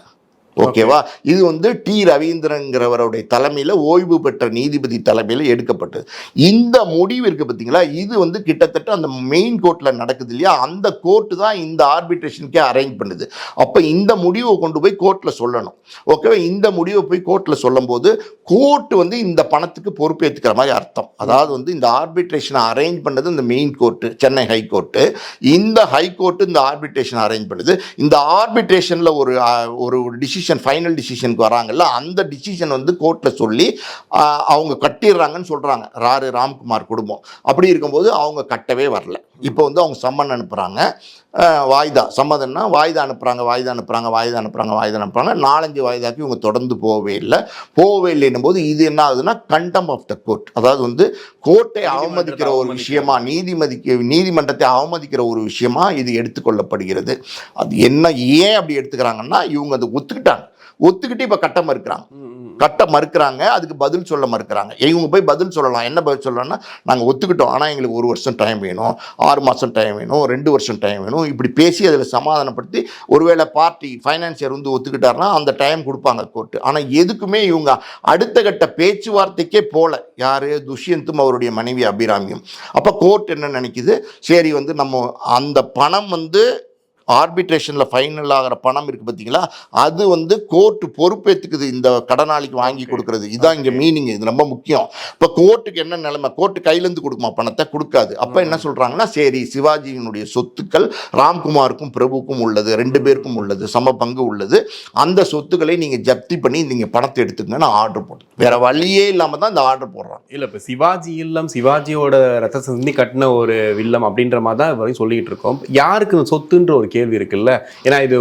ஓகேவா? இது வந்து டி ரவீந்திரங்கிறவருடைய தலைமையில், ஓய்வு பெற்ற நீதிபதி தலைமையில் எடுக்கப்பட்டது. இந்த முடிவு இருக்கு பார்த்தீங்களா, இது வந்து கிட்டத்தட்ட அந்த மெயின் கோர்ட்டில் நடக்குது இல்லையா, அந்த கோர்ட்டு தான் இந்த ஆர்பிட்ரேஷனுக்கே அரேஞ்ச் பண்ணுது. அப்போ இந்த முடிவை கொண்டு போய் கோர்ட்டில் சொல்லணும். ஓகேவா? இந்த முடிவை போய் கோர்ட்டில் சொல்லும் போது கோர்ட்டு வந்து இந்த பணத்துக்கு பொறுப்பேற்றுக்கிற மாதிரி அர்த்தம். அதாவது வந்து இந்த ஆர்பிட்ரேஷனை அரேஞ்ச் பண்ணது இந்த மெயின் கோர்ட்டு, சென்னை ஹைகோர்ட்டு. இந்த ஹைகோர்ட்டு இந்த ஆர்பிட்ரேஷனை அரேஞ்ச் பண்ணுது. இந்த ஆர்பிட்ரேஷனில் ஒரு டிசிஷன், ஃபைனல் டிசிஷனுக்கு வராங்கல்ல, அந்த டிசிஷன் வந்து கோர்ட்டில் சொல்லி அவங்க கட்டிடுறாங்கன்னு சொல்கிறாங்க ராம்குமார் குடும்பம். அப்படி இருக்கும்போது அவங்க கட்டவே வரல. இப்போ வந்து அவங்க சம்மன் அனுப்புகிறாங்க, வாய்தா சம்மதம்னா வாய்தா அனுப்புகிறாங்க, 4-5 வாய்தாக்கு இவங்க தொடர்ந்து போகவே இல்லைன்னும் போது இது என்ன ஆகுதுன்னா கண்டெம்ப்ட் ஆஃப் த கோர்ட். அதாவது வந்து கோர்ட்டை அவமதிக்கிற ஒரு விஷயமா, நீதிமன்றத்தை அவமதிக்கிற ஒரு விஷயமா இது எடுத்துக்கொள்ளப்படுகிறது. அது என்ன, ஏன் அப்படி எடுத்துக்கிறாங்கன்னா, இவங்க அதை ஒத்துக்கிட்டு இப்போ கட்ட மறுக்கிறாங்க, அதுக்கு பதில் சொல்ல மறுக்கிறாங்க. இவங்க போய் பதில் சொல்லலாம். என்ன பதில் சொல்லலாம்னா, நாங்கள் ஒத்துக்கிட்டோம், ஆனால் எங்களுக்கு 1 வருஷம் டைம் வேணும், 6 மாதம் டைம் வேணும், 2 வருஷம் டைம் வேணும், இப்படி பேசி அதில் சமாதானப்படுத்தி, ஒருவேளை பார்ட்டி ஃபைனான்சியர் வந்து ஒத்துக்கிட்டாருன்னா அந்த டைம் கொடுப்பாங்க கோர்ட்டு. ஆனால் எதுக்குமே இவங்க அடுத்த கட்ட பேச்சுவார்த்தைக்கே போல, யார், துஷ்யந்தும் அவருடைய மனைவி அபிராமியும். அப்போ கோர்ட் என்ன நினைக்குது, சரி வந்து நம்ம அந்த பணம் வந்து ஆர்பிட்ரேஷனில் ஃபைனல் ஆகிற பணம் இருக்குது பார்த்தீங்களா, அது வந்து கோர்ட்டு பொறுப்பேற்றுக்குது இந்த கடனாளிக்கு வாங்கி கொடுக்குறது. இதுதான் இங்கே மீனிங். இது ரொம்ப முக்கியம். இப்போ கோர்ட்டுக்கு என்ன நிலைமை, கோர்ட்டு கையிலேருந்து கொடுக்குமா பணத்தை? கொடுக்காது. அப்போ என்ன சொல்கிறாங்கன்னா, சரி சிவாஜியினுடைய சொத்துக்கள் ராம்குமாருக்கும் பிரபுக்கும் உள்ளது, 2 பேருக்கும் உள்ளது, சம பங்கு உள்ளது, அந்த சொத்துக்களை நீங்கள் ஜப்தி பண்ணி நீங்கள் பணத்தை எடுத்துக்கங்கன்னு ஆர்டர் போட்டு, வேற வழியே இல்லாமல் தான் இந்த ஆர்டர் போடுறாங்க. இல்லை, இப்போ சிவாஜி இல்லம், சிவாஜியோட ரத்த சிந்தி கட்டின ஒரு வில்லம் அப்படின்ற மாதிரி தான் வரையும் சொல்லிக்கிட்டு இருக்கோம். யாருக்கு சொத்துன்ற ஒரு கேள்வி இருக்குல்ல. ஏன்னா இது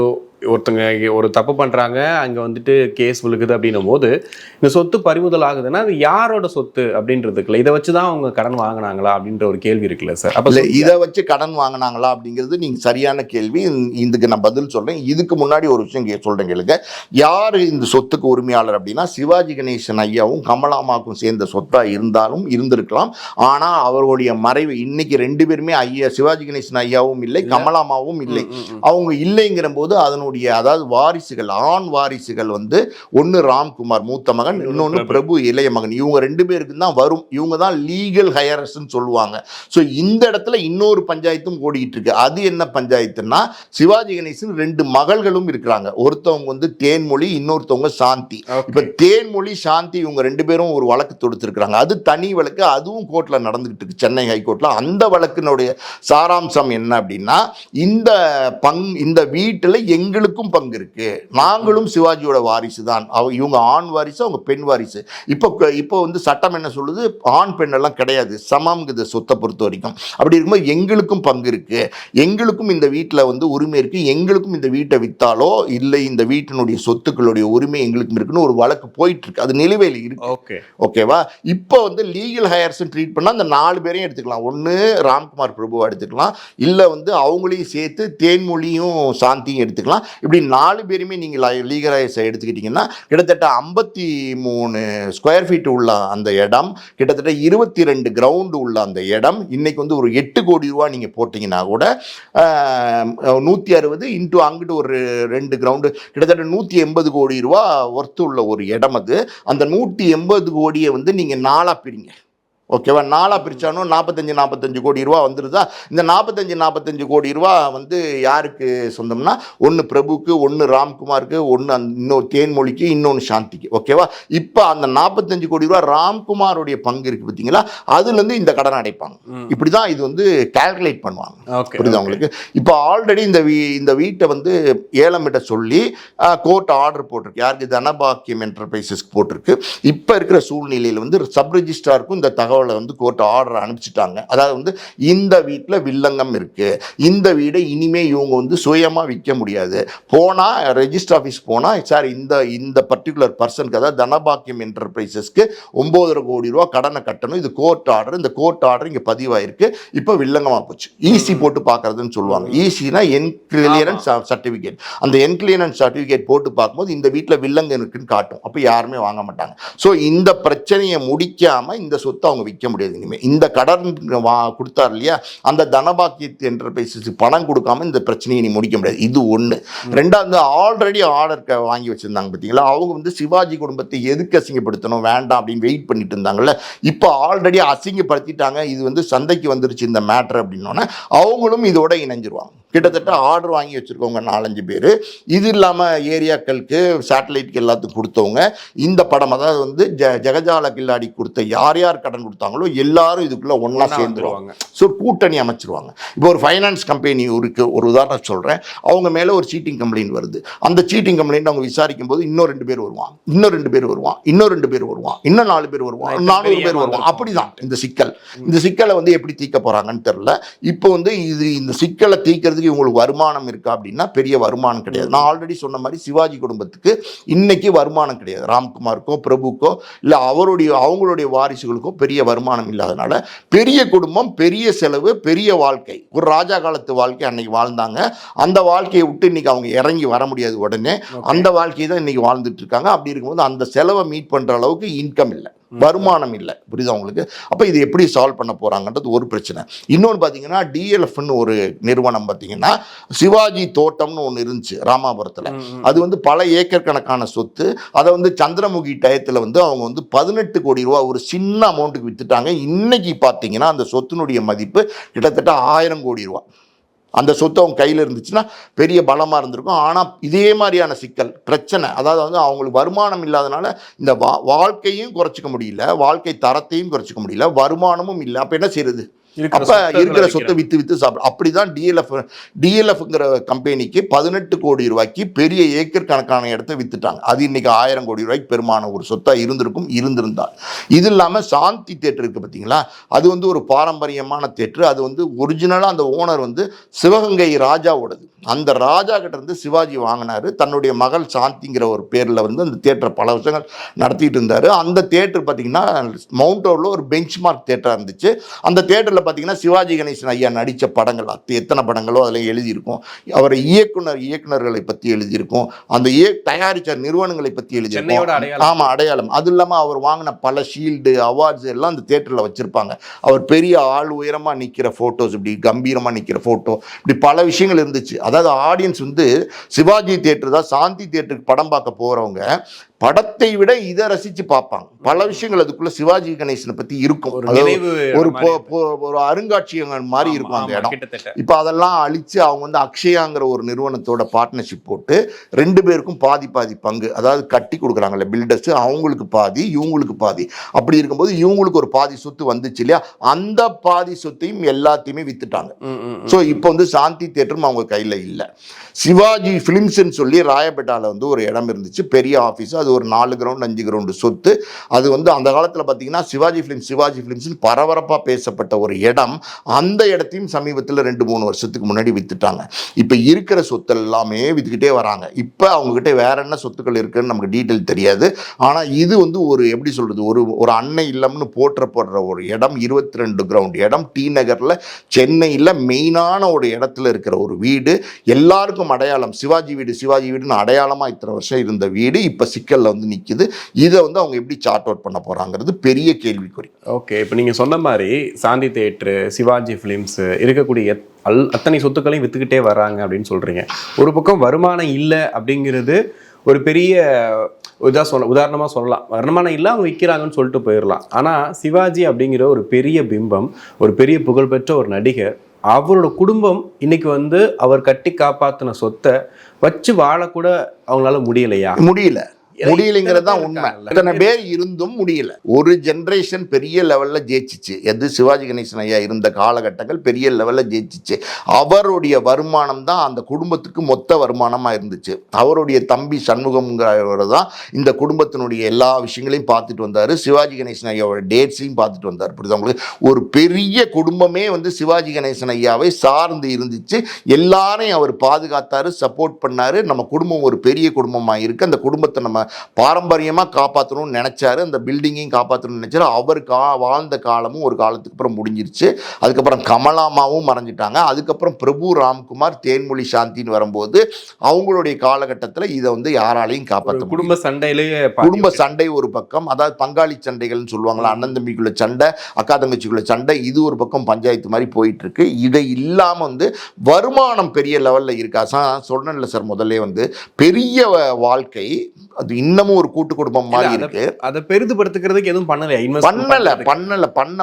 ஒருத்தங்க ஒரு தப்பு பண்றாங்க, அங்க வந்துட்டு கேஸ் விழுகுது அப்படின்னும் போது இந்த சொத்து பறிமுதல் ஆகுதுன்னா அது யாரோட சொத்து அப்படின்றதுக்குல இதை வச்சுதான் அவங்க கடன் வாங்கினாங்களா அப்படின்ற ஒரு கேள்வி இருக்குல்ல சார். அப்ப இதை வச்சு கடன் வாங்கினாங்களா அப்படிங்கிறது நீங்க சரியான கேள்வி. இதுக்கு நான் பதில் சொல்றேன். இதுக்கு முன்னாடி ஒரு விஷயம் சொல்றேன் கேளுங்க. யாரு இந்த சொத்துக்கு உரிமையாளர் அப்படின்னா, சிவாஜி கணேசன் ஐயாவும் கமலாமாவுக்கும் சேர்ந்த சொத்தா இருந்திருக்கலாம். ஆனா அவர்களுடைய மறைவு இன்னைக்கு 2 பேருமே ஐயா, சிவாஜி கணேசன் ஐயாவும் இல்லை, கமலாமாவும் இல்லை. அவங்க இல்லைங்கிற போது அதனுடைய, அதாவது வாரிசுகள், ஆண் வாரிசுகள் வந்து ஒன்னு ராம்குமார் மூத்த மகன், இன்னொன்னு பிரபு இளைய மகன். இவங்க 2 பேருக்கு தான் வரும். இவங்க தான் லீகல் ஹையர்ஸ் சொல்லுவாங்க. ஸோ இந்த இடத்துல இன்னொரு பஞ்சாயத்தும் ஓடிட்டு இருக்கு. அது என்ன பஞ்சாயத்துன்னா, சிவாஜி கணேசன் 2 மகள்களும் இருக்கிறாங்க. ஒருத்தவங்க வந்து தேன்மொழி, இன்னொருத்தவங்க சாந்தி. இப்ப தேன்மொழி, சாந்தி இவங்க 2 பேரும் ஒரு வழக்கு தொடுத்திருக்கிறாங்க. அது தனி வழக்கு, அதுவும் கோர்ட்ல நடந்துகிட்டு இருக்கு, சென்னை ஹைகோர்ட்ல. அந்த வழக்கினுடைய சாராம்சம் என்ன அப்படின்னா, இந்த வீட்டுல எங்களுக்கும் பங்கு இருக்கு, நாங்களும் சிவாஜியோட வாரிசு தான். இவங்க ஆண் வாரிசு, அவங்க பெண் வாரிசு. இப்போ வந்து சட்டம் என்ன சொல்லுது, ஆண் பெண் எல்லாம் கிடையாது, சமம்ங்குது சொத்தை பொறுத்த வரைக்கும். அப்படி இருக்கும்போது எங்களுக்கும் பங்கு இருக்கு, எங்களுக்கும் இந்த வீட்டில் வந்து உரிமை இருக்கு, எங்களுக்கும் இந்த வீட்டை வித்தாலோ இல்லை இந்த வீட்டினுடைய சொத்துக்களுடைய உரிமை எங்களுக்கும் இருக்குன்னு ஒரு வழக்கு போயிட்டு இருக்கு. அது நிலுவையில் இருக்கு. ஓகேவா? இப்போ வந்து லீகல் ஹையர்ஸ் ட்ரீட் பண்ணா அந்த 4 பேரையும் எடுத்துக்கலாம். ஒன்று ராம்குமார் பிரபுவை எடுத்துக்கலாம், இல்லை வந்து அவங்களையும் சேர்த்து தேன்மொழியும் சாந்தியும் எடுத்துக்கலாம். இப்படி 4 பேருமே நீங்கள் லீகல் ஹையர்ஸ் எடுத்துக்கிட்டிங்கன்னா கிட்டத்தட்ட 53 ஸ்கொயர் ஃபீட் உள்ள அந்த இடம், கிட்டத்தட்ட 22 கிரவுண்டு உள்ள அந்த இடம் இன்னைக்கு வந்து ஒரு 8 கோடி ரூபா நீங்கள் போட்டிங்கன்னா கூட 160 இன்ட்டு அங்கிட்டு ஒரு 2 கிரவுண்டு, கிட்டத்தட்ட 180 கோடி ரூபா ஒர்த்து உள்ள ஒரு இடம். அது அந்த 180 கோடியை வந்து நீங்கள் 4ஆக பிரிங்க. ஓகேவா? 4ஆக பிரித்தாலும் 45 கோடி ரூபா வந்துடுதா? இந்த 45 கோடி ரூபா வந்து யாருக்கு சொந்தம்னா, ஒன்று பிரபுக்கு, ஒன்று ராம்குமாருக்கு, ஒன்று இன்னொரு தேன்மொழிக்கு, இன்னொன்று சாந்திக்கு. ஓகேவா? இப்போ அந்த 45 கோடி ரூபா ராம்குமாருடைய பங்கு இருக்குது பார்த்தீங்களா, அதுலேருந்து இந்த கடன் அடைப்பாங்க. இப்படி தான் இது வந்து கால்குலேட் பண்ணுவாங்க. புரியுது உங்களுக்கு? இப்போ ஆல்ரெடி இந்த வீட்டை வந்து ஏலமிட்ட சொல்லி கோர்ட் ஆர்டர் போட்டிருக்கு. யாருக்கு? தனபாக்கியம் என்டர்பிரைசஸ்க்கு போட்டிருக்கு. இப்போ இருக்கிற சூழ்நிலையில் வந்து சப் ரெஜிஸ்ட்ராருக்கும் இந்த தகவல் உத்தரவில் வந்து கோர்ட் ஆர்டர் அனுப்பிச்சிட்டாங்க. அதாவது வந்து இந்த வீட்டில் வில்லங்கம் இருக்கு, இந்த வீடை இனிமே இவங்க வந்து சுயமாக விற்க முடியாது. போனால் ரெஜிஸ்டர் ஆஃபீஸ் போனால் சார் இந்த பர்டிகுலர் பர்சனுக்கு, அதாவது தனபாக்கியம் என்டர்பிரைசஸ்க்கு 9.5 கோடி ரூபா கடனை கட்டணும், இது கோர்ட் ஆர்டர், இந்த கோர்ட் ஆர்டர் இங்கே பதிவாயிருக்கு, இப்போ வில்லங்கமாக போச்சு. ஈசி போட்டு பார்க்கறதுன்னு சொல்லுவாங்க. ஈசினா என்கிளியரன்ஸ் சர்டிஃபிகேட். அந்த என்கிளியரன்ஸ் சர்டிஃபிகேட் போட்டு பார்க்கும்போது இந்த வீட்டில் வில்லங்கம் இருக்குன்னு காட்டும். அப்போ யாருமே வாங்க மாட்டாங்க. ஸோ இந்த பிரச்சனையை முடிக்காம இந்த சொத்தை அவங்க விற்க முடியாது. இனிமேல் இந்த கடன் கொடுத்தார் இல்லையா, அந்த தனபாக்கிய என்டர்பிரைசஸ் பணம் கொடுக்காம இந்த பிரச்சனையை நீ முடிக்க முடியாது. இது ஒன்று. ரெண்டாவது, ஆல்ரெடி ஆர்டர் வாங்கி வச்சிருந்தாங்க பார்த்தீங்களா, அவங்க வந்து சிவாஜி குடும்பத்தை எதுக்கு அசிங்கப்படுத்தணும், வேண்டாம் அப்படின்னு வெயிட் பண்ணிட்டு இருந்தாங்கல்ல, இப்போ ஆல்ரெடி அசிங்கப்படுத்திட்டாங்க, இது வந்து சந்தைக்கு வந்துருச்சு இந்த மேட்டர் அப்படின்னோன்னா அவங்களும் இதோட இணைஞ்சிருவாங்க. கிட்டத்தட்ட ஆர்டர் வாங்கி வச்சுருக்கவங்க 4-5 பேர். இது இல்லாமல் ஏரியாக்களுக்கு, சேட்டலைட்டுக்கு எல்லாத்துக்கும் கொடுத்தவங்க, இந்த படம் அதாவது வந்து ஜெகஜால கில்லாடி கொடுத்த யார் யார் கடன் கொடுத்தாங்களோ எல்லாரும் இதுக்குள்ளே ஒன்றா சேர்ந்துருவாங்க. ஸோ கூட்டணி அமைச்சிருவாங்க. இப்போ ஒரு ஃபைனான்ஸ் கம்பெனி இருக்கு, ஒரு உதாரணம் சொல்கிறேன். அவங்க மேலே ஒரு சீட்டிங் கம்ப்ளைண்ட் வருது. அந்த சீட்டிங் கம்ப்ளைண்ட் அவங்க விசாரிக்கும் போது இன்னும் 2 பேர் வருவான், இன்னும் 2 பேர் வருவான், இன்னும் 2 பேர் வருவான், இன்னும் 4 பேர் வருவான், 400 பேர் வருவான். அப்படிதான் இந்த சிக்கல். இந்த சிக்கலை வந்து எப்படி தீர்க்க போகிறாங்கன்னு தெரியல. இப்போ வந்து இந்த சிக்கலை தீர்க்கிறது இவங்களுக்கு வருமானம் இருக்கா அப்படின்னா பெரிய வருமானம் கிடையாது. நான் ஆல்ரெடி சொன்ன மாதிரி சிவாஜி குடும்பத்துக்கு இன்னைக்கு வருமானம் கிடையாது. ராம்குமாருக்கோ பிரபுக்கோ இல்லை அவங்களுடைய வாரிசுகளுக்கோ பெரிய வருமானம் இல்லாதனால பெரிய குடும்பம், பெரிய செலவு, பெரிய வாழ்க்கை, ஒரு ராஜா காலத்து வாழ்க்கை அன்னைக்கு வாழ்ந்தாங்க. அந்த வாழ்க்கையை விட்டு இன்னைக்கு அவங்க இறங்கி வர முடியாது. உடனே அந்த வாழ்க்கையை தான் இன்னைக்கு வாழ்ந்துட்டு இருக்காங்க. அப்படி இருக்கும்போது அந்த செலவை மீட் பண்ற அளவுக்கு இன்கம் இல்லை, வருமானம் இல்லை. புரியுதா உங்களுக்கு? அப்போ இது எப்படி சால்வ் பண்ண போகிறாங்கன்றது ஒரு பிரச்சனை. இன்னொன்று பார்த்தீங்கன்னா டிஎல்எஃப்னு ஒரு நிறுவனம் பார்த்தீங்கன்னா சிவாஜி தோட்டம்னு ஒன்று இருந்துச்சு ராமாபுரத்தில். அது வந்து பல ஏக்கர் கணக்கான சொத்து. அதை வந்து சந்திரமுகி டயத்தில் வந்து அவங்க வந்து 18 கோடி ரூபா ஒரு சின்ன அமௌண்ட்டுக்கு விற்றுட்டாங்க. இன்னைக்கு பார்த்தீங்கன்னா அந்த சொத்தினுடைய மதிப்பு கிட்டத்தட்ட 1000 கோடி ரூபா. அந்த சொத்து அவங்க கையில் இருந்துச்சுன்னா பெரிய பலமாக இருந்திருக்கும். ஆனால் இதே மாதிரியான சிக்கல் பிரச்சனை, அதாவது வந்து அவங்களுக்கு வருமானம் இல்லாதனால இந்த வாழ்க்கையும் குறைச்சிக்க முடியல, வாழ்க்கை தரத்தையும் குறைச்சிக்க முடியல, வருமானமும் இல்லை. அப்போ என்ன செய்யறது? அப்போ இருக்கிற சொத்தை விற்று சாப்பிடும். அப்படிதான் டிஎல்எஃப்ங்கிற கம்பெனிக்கு 18 கோடி ரூபாய்க்கு பெரிய ஏக்கர் கணக்கான இடத்தை வித்துட்டாங்க. அது இன்னைக்கு 1000 கோடி ரூபாய்க்கு பெருமான ஒரு சொத்தா இருந்திருந்தால். இது இல்லாமல் சாந்தி தேட்டர் இருக்கு பார்த்தீங்களா, அது வந்து ஒரு பாரம்பரியமான தேட்டர். அது வந்து ஒரிஜினலாக அந்த ஓனர் வந்து சிவகங்கை ராஜாவோடது. அந்த ராஜா கிட்ட இருந்து சிவாஜி வாங்கினாரு. தன்னுடைய மகள் சாந்திங்கிற ஒரு பேரில் வந்து அந்த தேட்டரை பல வருஷங்கள் நடத்திட்டு இருந்தார். அந்த தேட்டர் பார்த்தீங்கன்னா மவுண்ட் ரோடில் ஒரு பெஞ்ச் மார்க் தேட்டராக இருந்துச்சு. அந்த தேட்டரில் பார்த்தீங்கன்னா சிவாஜி கணேசன் ஐயா நடித்த படங்கள் எத்தனை படங்களோ அதில் எழுதியிருக்கும். அவர் இயக்குநர்களை பற்றி எழுதியிருக்கும். அந்த தயாரித்த நிறுவனங்களை பற்றி எழுதியிருக்கும். ஆமாம், அடையாளம். அது இல்லாமல் அவர் வாங்கின பல ஷீல்டு, அவார்ட்ஸ் எல்லாம் அந்த தேட்டரில் வச்சுருப்பாங்க. அவர் பெரிய ஆள் உயரமாக நிற்கிற ஃபோட்டோஸ், இப்படி கம்பீரமாக நிற்கிற ஃபோட்டோ, இப்படி பல விஷயங்கள் இருந்துச்சு. அதாவது ஆடியன்ஸ் வந்து சிவாஜி தேட்டர் தான், சாந்தி தேட்டருக்கு படம் பார்க்க போகிறவங்க படத்தை விட இதை ரசித்து பார்ப்பாங்க. பல விஷயங்கள் அதுக்குள்ள சிவாஜி கணேசனை பற்றி இருக்கும். ஒரு அருங்காட்சியகம் மாதிரி இருக்கும் அந்த இடம். இப்போ அதெல்லாம் அழிச்சு அவங்க வந்து அக்ஷயாங்கிற ஒரு நிறுவனத்தோட பார்ட்னர்ஷிப் போட்டு 2 பேருக்கும் பாதி பங்கு, அதாவது கட்டி கொடுக்குறாங்கல்ல பில்டர்ஸ், அவங்களுக்கு பாதி, இவங்களுக்கு பாதி. அப்படி இருக்கும்போது இவங்களுக்கு ஒரு பாதி சொத்து வந்துச்சு இல்லையா, அந்த பாதி சொத்தையும் எல்லாத்தையுமே வித்துட்டாங்க. ஸோ இப்போ வந்து சாந்தி தேட்டரும் அவங்க கையில் இல்லை. சிவாஜி ஃபிலிம்ஸ்ன்னு சொல்லி ராயப்பேட்டாவில் வந்து ஒரு இடம் இருந்துச்சு, பெரிய ஆஃபீஸ். அது ஒரு 4 கிரவுண்ட் 5 கிரவுண்டு சொத்து. அது வந்து அந்த காலத்தில் பார்த்தீங்கன்னா சிவாஜி ஃபிலிம்ஸ்னு பரபரப்பாக பேசப்பட்ட ஒரு இடம். அந்த இடத்தையும் சமீபத்தில் 2-3 வருஷத்துக்கு முன்னாடி வித்துட்டாங்க. இப்போ இருக்கிற சொத்து எல்லாமே வித்துக்கிட்டே வராங்க. இப்போ அவங்ககிட்ட வேற என்ன சொத்துக்கள் இருக்குன்னு நமக்கு டீட்டெயில் தெரியாது. ஆனால் இது வந்து ஒரு எப்படி சொல்றது, ஒரு அன்னை இல்லம்னு போற்றப்படுற ஒரு இடம், 22 கிரவுண்ட் இடம், டி நகரில் சென்னையில் மெயினான ஒரு இடத்துல இருக்கிற ஒரு வீடு. எல்லாருக்கும் அடையாளம் சிவாஜி வீடுன்னு அடையாளமாக இத்தனை வருஷம் இருந்த வீடு இப்போ சிக்கல்ல வந்து நிக்குது. இதை வந்து அவங்க எப்படி சார்ட் அவுட் பண்ண போறாங்கிறது பெரிய கேள்விக்குறி. ஓகே, இப்போ நீங்க சொன்ன மாதிரி சாந்தி தேட்டரு, சிவாஜி ஃபிலிம்ஸ் இருக்கக்கூடிய அத்தனை சொத்துக்களையும் வித்துக்கிட்டே வராங்க அப்படின்னு சொல்றீங்க. ஒரு பக்கம் வருமானம் இல்லை அப்படிங்கிறது ஒரு பெரிய உதாரணமாக சொல்லலாம். வருமானம் இல்லை, அவங்க விற்கிறாங்கன்னு சொல்லிட்டு போயிடலாம். ஆனால் சிவாஜி அப்படிங்கிற ஒரு பெரிய பிம்பம், ஒரு பெரிய புகழ்பெற்ற ஒரு நடிகர், அவரோட குடும்பம் இன்னைக்கு வந்து அவர் கட்டி காப்பாற்றின சொத்தை வச்சு வாழக்கூட அவங்களால முடியலையா? முடியல. முடியலைங்கிறது தான் உண்மை. இத்தனை பேர் இருந்தும் முடியல. ஒரு ஜெனரேஷன் பெரிய லெவல்ல ஜெயிச்சிச்சு. எது சிவாஜி கணேசன் ஐயா இருந்த காலகட்டங்கள் பெரிய லெவல்ல ஜெயிச்சிச்சு. அவருடைய வருமானம் தான் அந்த குடும்பத்துக்கு மொத்த வருமானமா இருந்துச்சு. அவருடைய தம்பி சண்முகம்ங்கிறவர் தான் இந்த குடும்பத்தினுடைய எல்லா விஷயங்களையும் பார்த்துட்டு வந்தாரு. சிவாஜி கணேசன் ஐயாவோட டேட்ஸையும் பார்த்துட்டு வந்தார். புரியுதா உங்களுக்கு? ஒரு பெரிய குடும்பமே வந்து சிவாஜி கணேசன் ஐயாவை சார்ந்து இருந்துச்சு. எல்லாரையும் அவர் பாதுகாத்தாரு, சப்போர்ட் பண்ணாரு. நம்ம குடும்பம் ஒரு பெரிய குடும்பமா இருக்கு. அந்த குடும்பத்தை நம்ம பாரம்பரியமா காப்பாற்றணும்னு நினைச்சாரு. அந்த பில்டிங்கையும் காப்பாற்றணும்னு நினைச்சாரு. அவர் வாழ்ந்த காலமும் ஒரு காலத்துக்கு அப்புறம் முடிஞ்சிருச்சு. அதுக்கப்புறம் கமலாமாவும் மறைஞ்சிட்டாங்க. அதுக்கப்புறம் பிரபு ராம்குமார், தேன்மொழி சாந்தின்னு வரும்போது அவங்களுடைய காலகட்டத்தில் இதை வந்து யாராலையும் காப்பாற்ற குடும்ப சண்டையிலேயே குடும்ப சண்டை ஒரு பக்கம், அதாவது பங்காளி சண்டைகள்னு சொல்லுவாங்களா, அண்ணன் தம்பிக்குள்ள சண்டை, அக்கா தங்கச்சிக்குள்ள சண்டை, இது ஒரு பக்கம் பஞ்சாயத்து மாதிரி போயிட்டு இருக்கு. இதை இல்லாம வந்து வருமானம் பெரிய லெவல்ல இருக்கா சொன்னேன்ல சார் முதல்ல வந்து பெரிய வாழ்க்கை அது இன்னமும் ஒரு கூட்டு குடும்பம் மாதிரி இருக்கு. அதை பெரிதுபடுத்துக்கிறதுக்கு எதுவும் பண்ண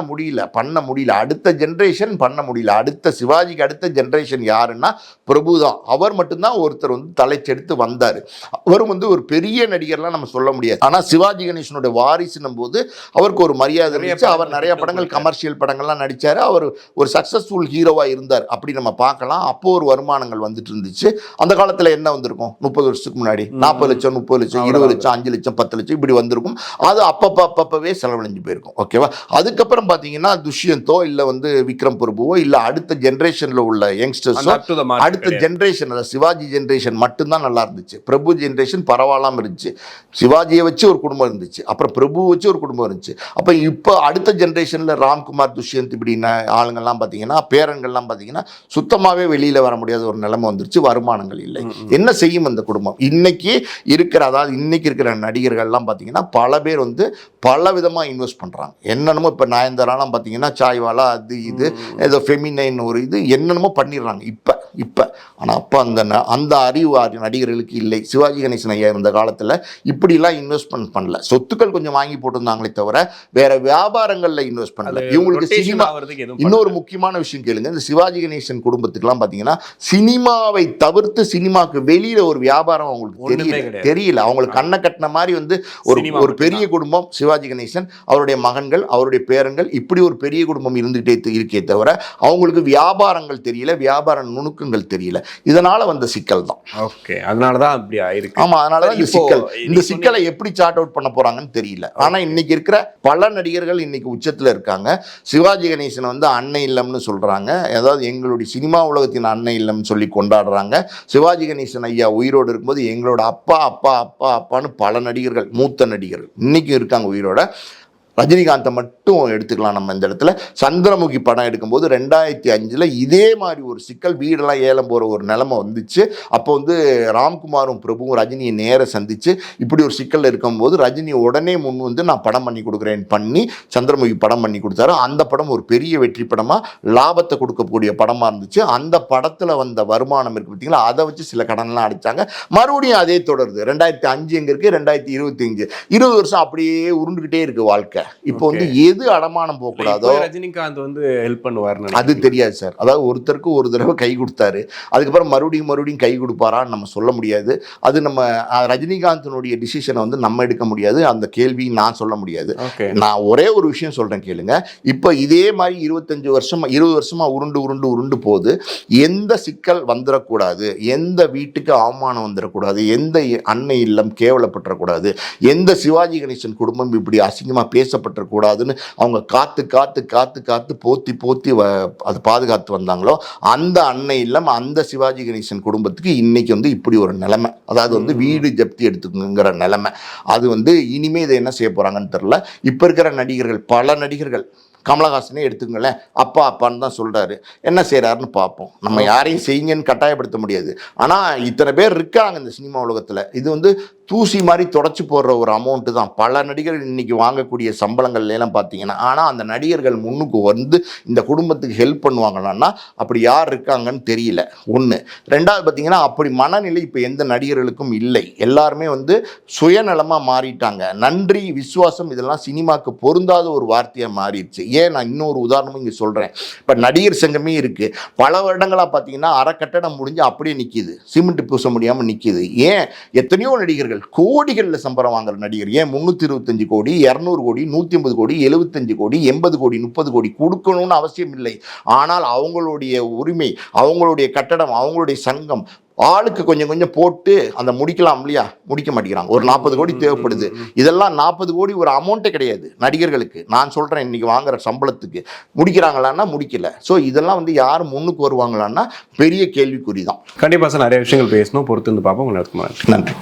முடியல. அடுத்த ஜெனரேஷன் பண்ண முடியல. அடுத்த சிவாஜிக்கு அடுத்த ஜெனரேஷன் யாருன்னா பிரபு தான். அவர் மட்டும்தான் ஒருத்தர் வந்து தலைச்செடுத்து வந்தாரு. அவரும் வந்து ஒரு பெரிய நடிகர்லாம் நம்ம சொல்ல முடியாது. ஆனா சிவாஜி கணேசனுடைய வாரிசுனும் போது அவருக்கு ஒரு மரியாதை இருந்துச்சு. அவர் நிறைய படங்கள், கமர்ஷியல் படங்கள்லாம் நடிச்சாரு. அவர் ஒரு சக்சஸ்ஃபுல் ஹீரோவா இருந்தார். அப்படி நம்ம பார்க்கலாம். அப்போ ஒரு வருமானங்கள் வந்துட்டு இருந்துச்சு. அந்த காலத்துல என்ன வந்திருக்கும்? 30 வருஷத்துக்கு முன்னாடி 40 லட்சம், 30 லட்சம், 20 லட்சம், 5 லட்சம், 10 லட்சம் இப்படி வந்திருக்கும். அது அப்பப்பவே செலவழிஞ்சு போயிருக்கும். ஓகேவா? அதுக்கப்புறம் பாத்தீங்கன்னா துஷ்யந்தோ இல்ல வந்து விக்ரம் பிரபுவோ இல்ல அடுத்த ஜெனரேஷன்ல உள்ள யங்ஸ்டர்ஸோ, அடுத்த ஜெனரேஷன் சிவாஜி ஜெனரேஷன் மட்டும்தான் நல்லா இருந்துச்சு. பிரபு ஜெனரேஷன் பரவாயில்லாம இருந்துச்சு. சிவாஜியை வச்சு ஒரு குடும்பம் இருந்துச்சு, அப்புறம் பிரபு வச்சு ஒரு குடும்பம் இருந்துச்சு. அப்ப இப்ப அடுத்த ஜெனரேஷன்ல ராம்குமார், துஷ்யந்த் இப்படி ஆளுங்கள்லாம் பாத்தீங்கன்னா, பேரன்கள்லாம் பாத்தீங்கன்னா சுத்தமாவே வெளியில வர முடியாத ஒரு நிலைமை வந்துருச்சு. வருமானங்கள் இல்லை. என்ன செய்யும் அந்த குடும்பம்? இன்னைக்கு இருக்கிற, அதாவது இன்னைக்கு இருக்கிற நடிகர்கள்லாம் பார்த்தீங்கன்னா பல பேர் வந்து பல விதமாக இன்வெஸ்ட் பண்ணுறாங்க. என்னென்னமோ இப்போ நயன்தாராலாம் பார்த்தீங்கன்னா சாய்வாலா, அது இது ஏதோ ஃபெமினைன் ஒரு இது என்னென்னமோ பண்ணிடுறாங்க இப்போ. ஆனால் அப்போ அந்த அறிவு நடிகர்களுக்கு இல்லை. சிவாஜி கணேசன் ஐயா இருந்த காலத்தில் இப்படிலாம் இன்வெஸ்ட்மெண்ட் பண்ணல. சொத்துக்கள் கொஞ்சம் வாங்கி போட்டிருந்தாங்களே தவிர வேற வியாபாரங்களில் இன்வெஸ்ட் பண்ணல. இவங்களுக்கு சினிமா, இன்னொரு முக்கியமான விஷயம் கேளுங்க, இந்த சிவாஜி கணேசன் குடும்பத்துக்குலாம் பார்த்தீங்கன்னா சினிமாவை தவிர்த்து சினிமாவுக்கு வெளியில ஒரு வியாபாரம் அவங்களுக்கு தெரியல. அவங்களுக்கு கண்ணை கட்டின மாதிரி வந்து ஒரு பெரிய குடும்பம் சிவாஜி கணேசன், அவருடைய மகன்கள், அவருடைய பேரன்கள், இப்படி ஒரு பெரிய குடும்பம் இருந்துகிட்டே இருக்கே தவிர அவங்களுக்கு வியாபாரங்கள் தெரியல, வியாபார நுணுக்கங்கள் தெரியல. இதனால வந்த சிக்கல் தான். ஓகே, அதனாலதான் அப்படி ஆயிருக்கு. ஆமா, அதனாலதான் இந்த சிக்கல். இந்த சிக்கலை எப்படி சார்ட் அவுட் பண்ண போறாங்கன்னு தெரியல. ஆனா இன்னைக்கு இருக்கிற பல நடிகர்கள் இன்னைக்கு உச்சத்துல இருக்காங்க. சிவாஜி கணேசன் வந்து அன்னை இல்லம்னு சொல்றாங்க. அதாவது எங்களுடைய சினிமா உலகத்தின் அன்னை இல்லம்னு சொல்லி கொண்டாடுறாங்க. சிவாஜி கணேசன் ஐயா உயிரோடு இருக்கும்போது எங்களோட அப்பா அப்பா அப்பா அப்பான்னு பல நடிகர்கள், மூத்த நடிகர்கள் இன்னைக்கும் இருக்காங்க உயிரோட. ரஜினிகாந்தை மட்டும் எடுத்துக்கலாம் நம்ம இந்த இடத்துல. சந்திரமுகி படம் எடுக்கும்போது 2005 இதே மாதிரி ஒரு சிக்கல், வீடெல்லாம் ஏலம் போகிற ஒரு நிலைமை வந்துச்சு. அப்போ வந்து ராம்குமாரும் பிரபுவும் ரஜினியை நேர சந்திச்சு இப்படி ஒரு சிக்கலில் இருக்கும்போது ரஜினி உடனே முன் வந்து நான் படம் பண்ணி கொடுக்குறேன்னு பண்ணி சந்திரமுகி படம் பண்ணி கொடுத்தாரு. அந்த படம் ஒரு பெரிய வெற்றி படமாக, லாபத்தை கொடுக்கக்கூடிய படமாக இருந்துச்சு. அந்த படத்தில் வந்த வருமானம் இருக்குது பார்த்தீங்களா, அதை வச்சு சில கடன்லாம் அடித்தாங்க. மறுபடியும் அதே தொடருது. 2005 எங்கே இருக்குது, 2025 20 வருஷம் அப்படியே உருண்டுகிட்டே இருக்குது வாழ்க்கை. இப்போ வந்து எது அடமானம் போகக்கூடாதோ ரஜினிகாந்த் வந்து ஹெல்ப் பண்ணுவார் அது தெரியாது சார். அதாவது ஒருத்தருக்கு ஒரு தடவை கை கொடுத்தாரு, அதுக்கப்புறம் மறுபடியும் கை கொடுப்பாரான்னு நம்ம சொல்ல முடியாது. அது நம்ம ரஜினிகாந்தினுடைய டிசிஷனை வந்து நம்ம எடுக்க முடியாது. அந்த கேள்வி நான் சொல்ல முடியாது. நான் ஒரே ஒரு விஷயம் சொல்றேன் கேளுங்க. இப்போ இதே மாதிரி 20 வருஷமா உருண்டு போது எந்த சிக்கல் வந்துடக்கூடாது, எந்த வீட்டுக்கு அவமானம் வந்துடக்கூடாது, எந்த அன்னை இல்லம் கேவலப்பட்டுறக்கூடாது, எந்த சிவாஜி கணேசன் குடும்பம் இப்படி அசிங்கமா பேசப்பட்டக்கூடாதுன்னு அவங்க காத்து போத்தி அது பாதுகாத்து வந்தாங்களோ அந்த அன்னை இல்லம், அந்த சிவாஜி கணேசன் குடும்பத்துக்கு இன்னைக்கு வந்து இப்படி ஒரு நிலைமை. அதாவது வந்து வீடு ஜப்தி எடுத்துக்குங்கிற நிலைமை. அது வந்து இனிமே இதை என்ன செய்ய போறாங்கன்னு தெரியல. இப்ப இருக்கிற நடிகர்கள், பல நடிகர்கள், கமலஹாசனே எடுத்துங்களேன், அப்பா அப்பான்னு தான் சொல்கிறாரு. என்ன செய்கிறாருன்னு பார்ப்போம். நம்ம யாரையும் செய்யுங்கன்னு கட்டாயப்படுத்த முடியாது. ஆனால் இத்தனை பேர் இருக்காங்க இந்த சினிமா உலகத்தில். இது வந்து தூசி மாதிரி தொடச்சி போடுற ஒரு அமௌண்ட்டு தான். பல நடிகர்கள் இன்றைக்கி வாங்கக்கூடிய சம்பளங்கள்லாம் பார்த்தீங்கன்னா. ஆனால் அந்த நடிகர்கள் முன்னுக்கு வந்து இந்த குடும்பத்துக்கு ஹெல்ப் பண்ணுவாங்களான்னா அப்படி யார் இருக்காங்கன்னு தெரியல. ஒன்று. ரெண்டாவது பார்த்தீங்கன்னா அப்படி மனநிலை இப்போ எந்த நடிகர்களுக்கும் இல்லை. எல்லாருமே வந்து சுயநலமாக மாறிட்டாங்க. நன்றி, விசுவாசம் இதெல்லாம் சினிமாவுக்கு பொருந்தாத ஒரு வார்த்தையாக மாறிடுச்சு. ஏன் நான் இன்னொரு உதாரணமும் இங்கே சொல்கிறேன். இப்போ நடிகர் சங்கமே இருக்குது. பல வருடங்களாக பார்த்தீங்கன்னா அறக்கட்டடம் முடிஞ்சு அப்படியே நிற்கிது, சிமெண்ட் பூச முடியாமல் நிற்கிது. ஏன் எத்தனையோ நடிகர்கள் கோடிகளில் சம்பளம் வாங்குற நடிகர் ஏன் 325 கோடி 200 கோடி 150 கோடி 75 கோடி 80 கோடி 30 கோடி கொடுக்கணும்னு அவசியம் இல்லை. ஆனால் அவங்களுடைய உரிமை, அவங்களுடைய கட்டடம், அவங்களுடைய சங்கம் ஆளுக்கு கொஞ்சம் கொஞ்சம் போட்டு அந்த முடிக்கலாம் இல்லையா, முடிக்க மாட்டேங்கிறாங்க. ஒரு 40 கோடி தேவைப்படுது. இதெல்லாம் 40 கோடி ஒரு அமௌண்ட்டே கிடையாது நடிகர்களுக்கு. நான் சொல்கிறேன், இன்னைக்கு வாங்குற சம்பளத்துக்கு முடிக்கிறாங்களான்னா முடிக்கல. ஸோ இதெல்லாம் வந்து யார் முன்னுக்கு வருவாங்களான்னா பெரிய கேள்விக்குறி தான். கண்டிப்பாக சார், நிறைய விஷயங்கள் பேசணும், பொறுத்து வந்து பார்ப்போம். உங்களுக்கு நன்றி.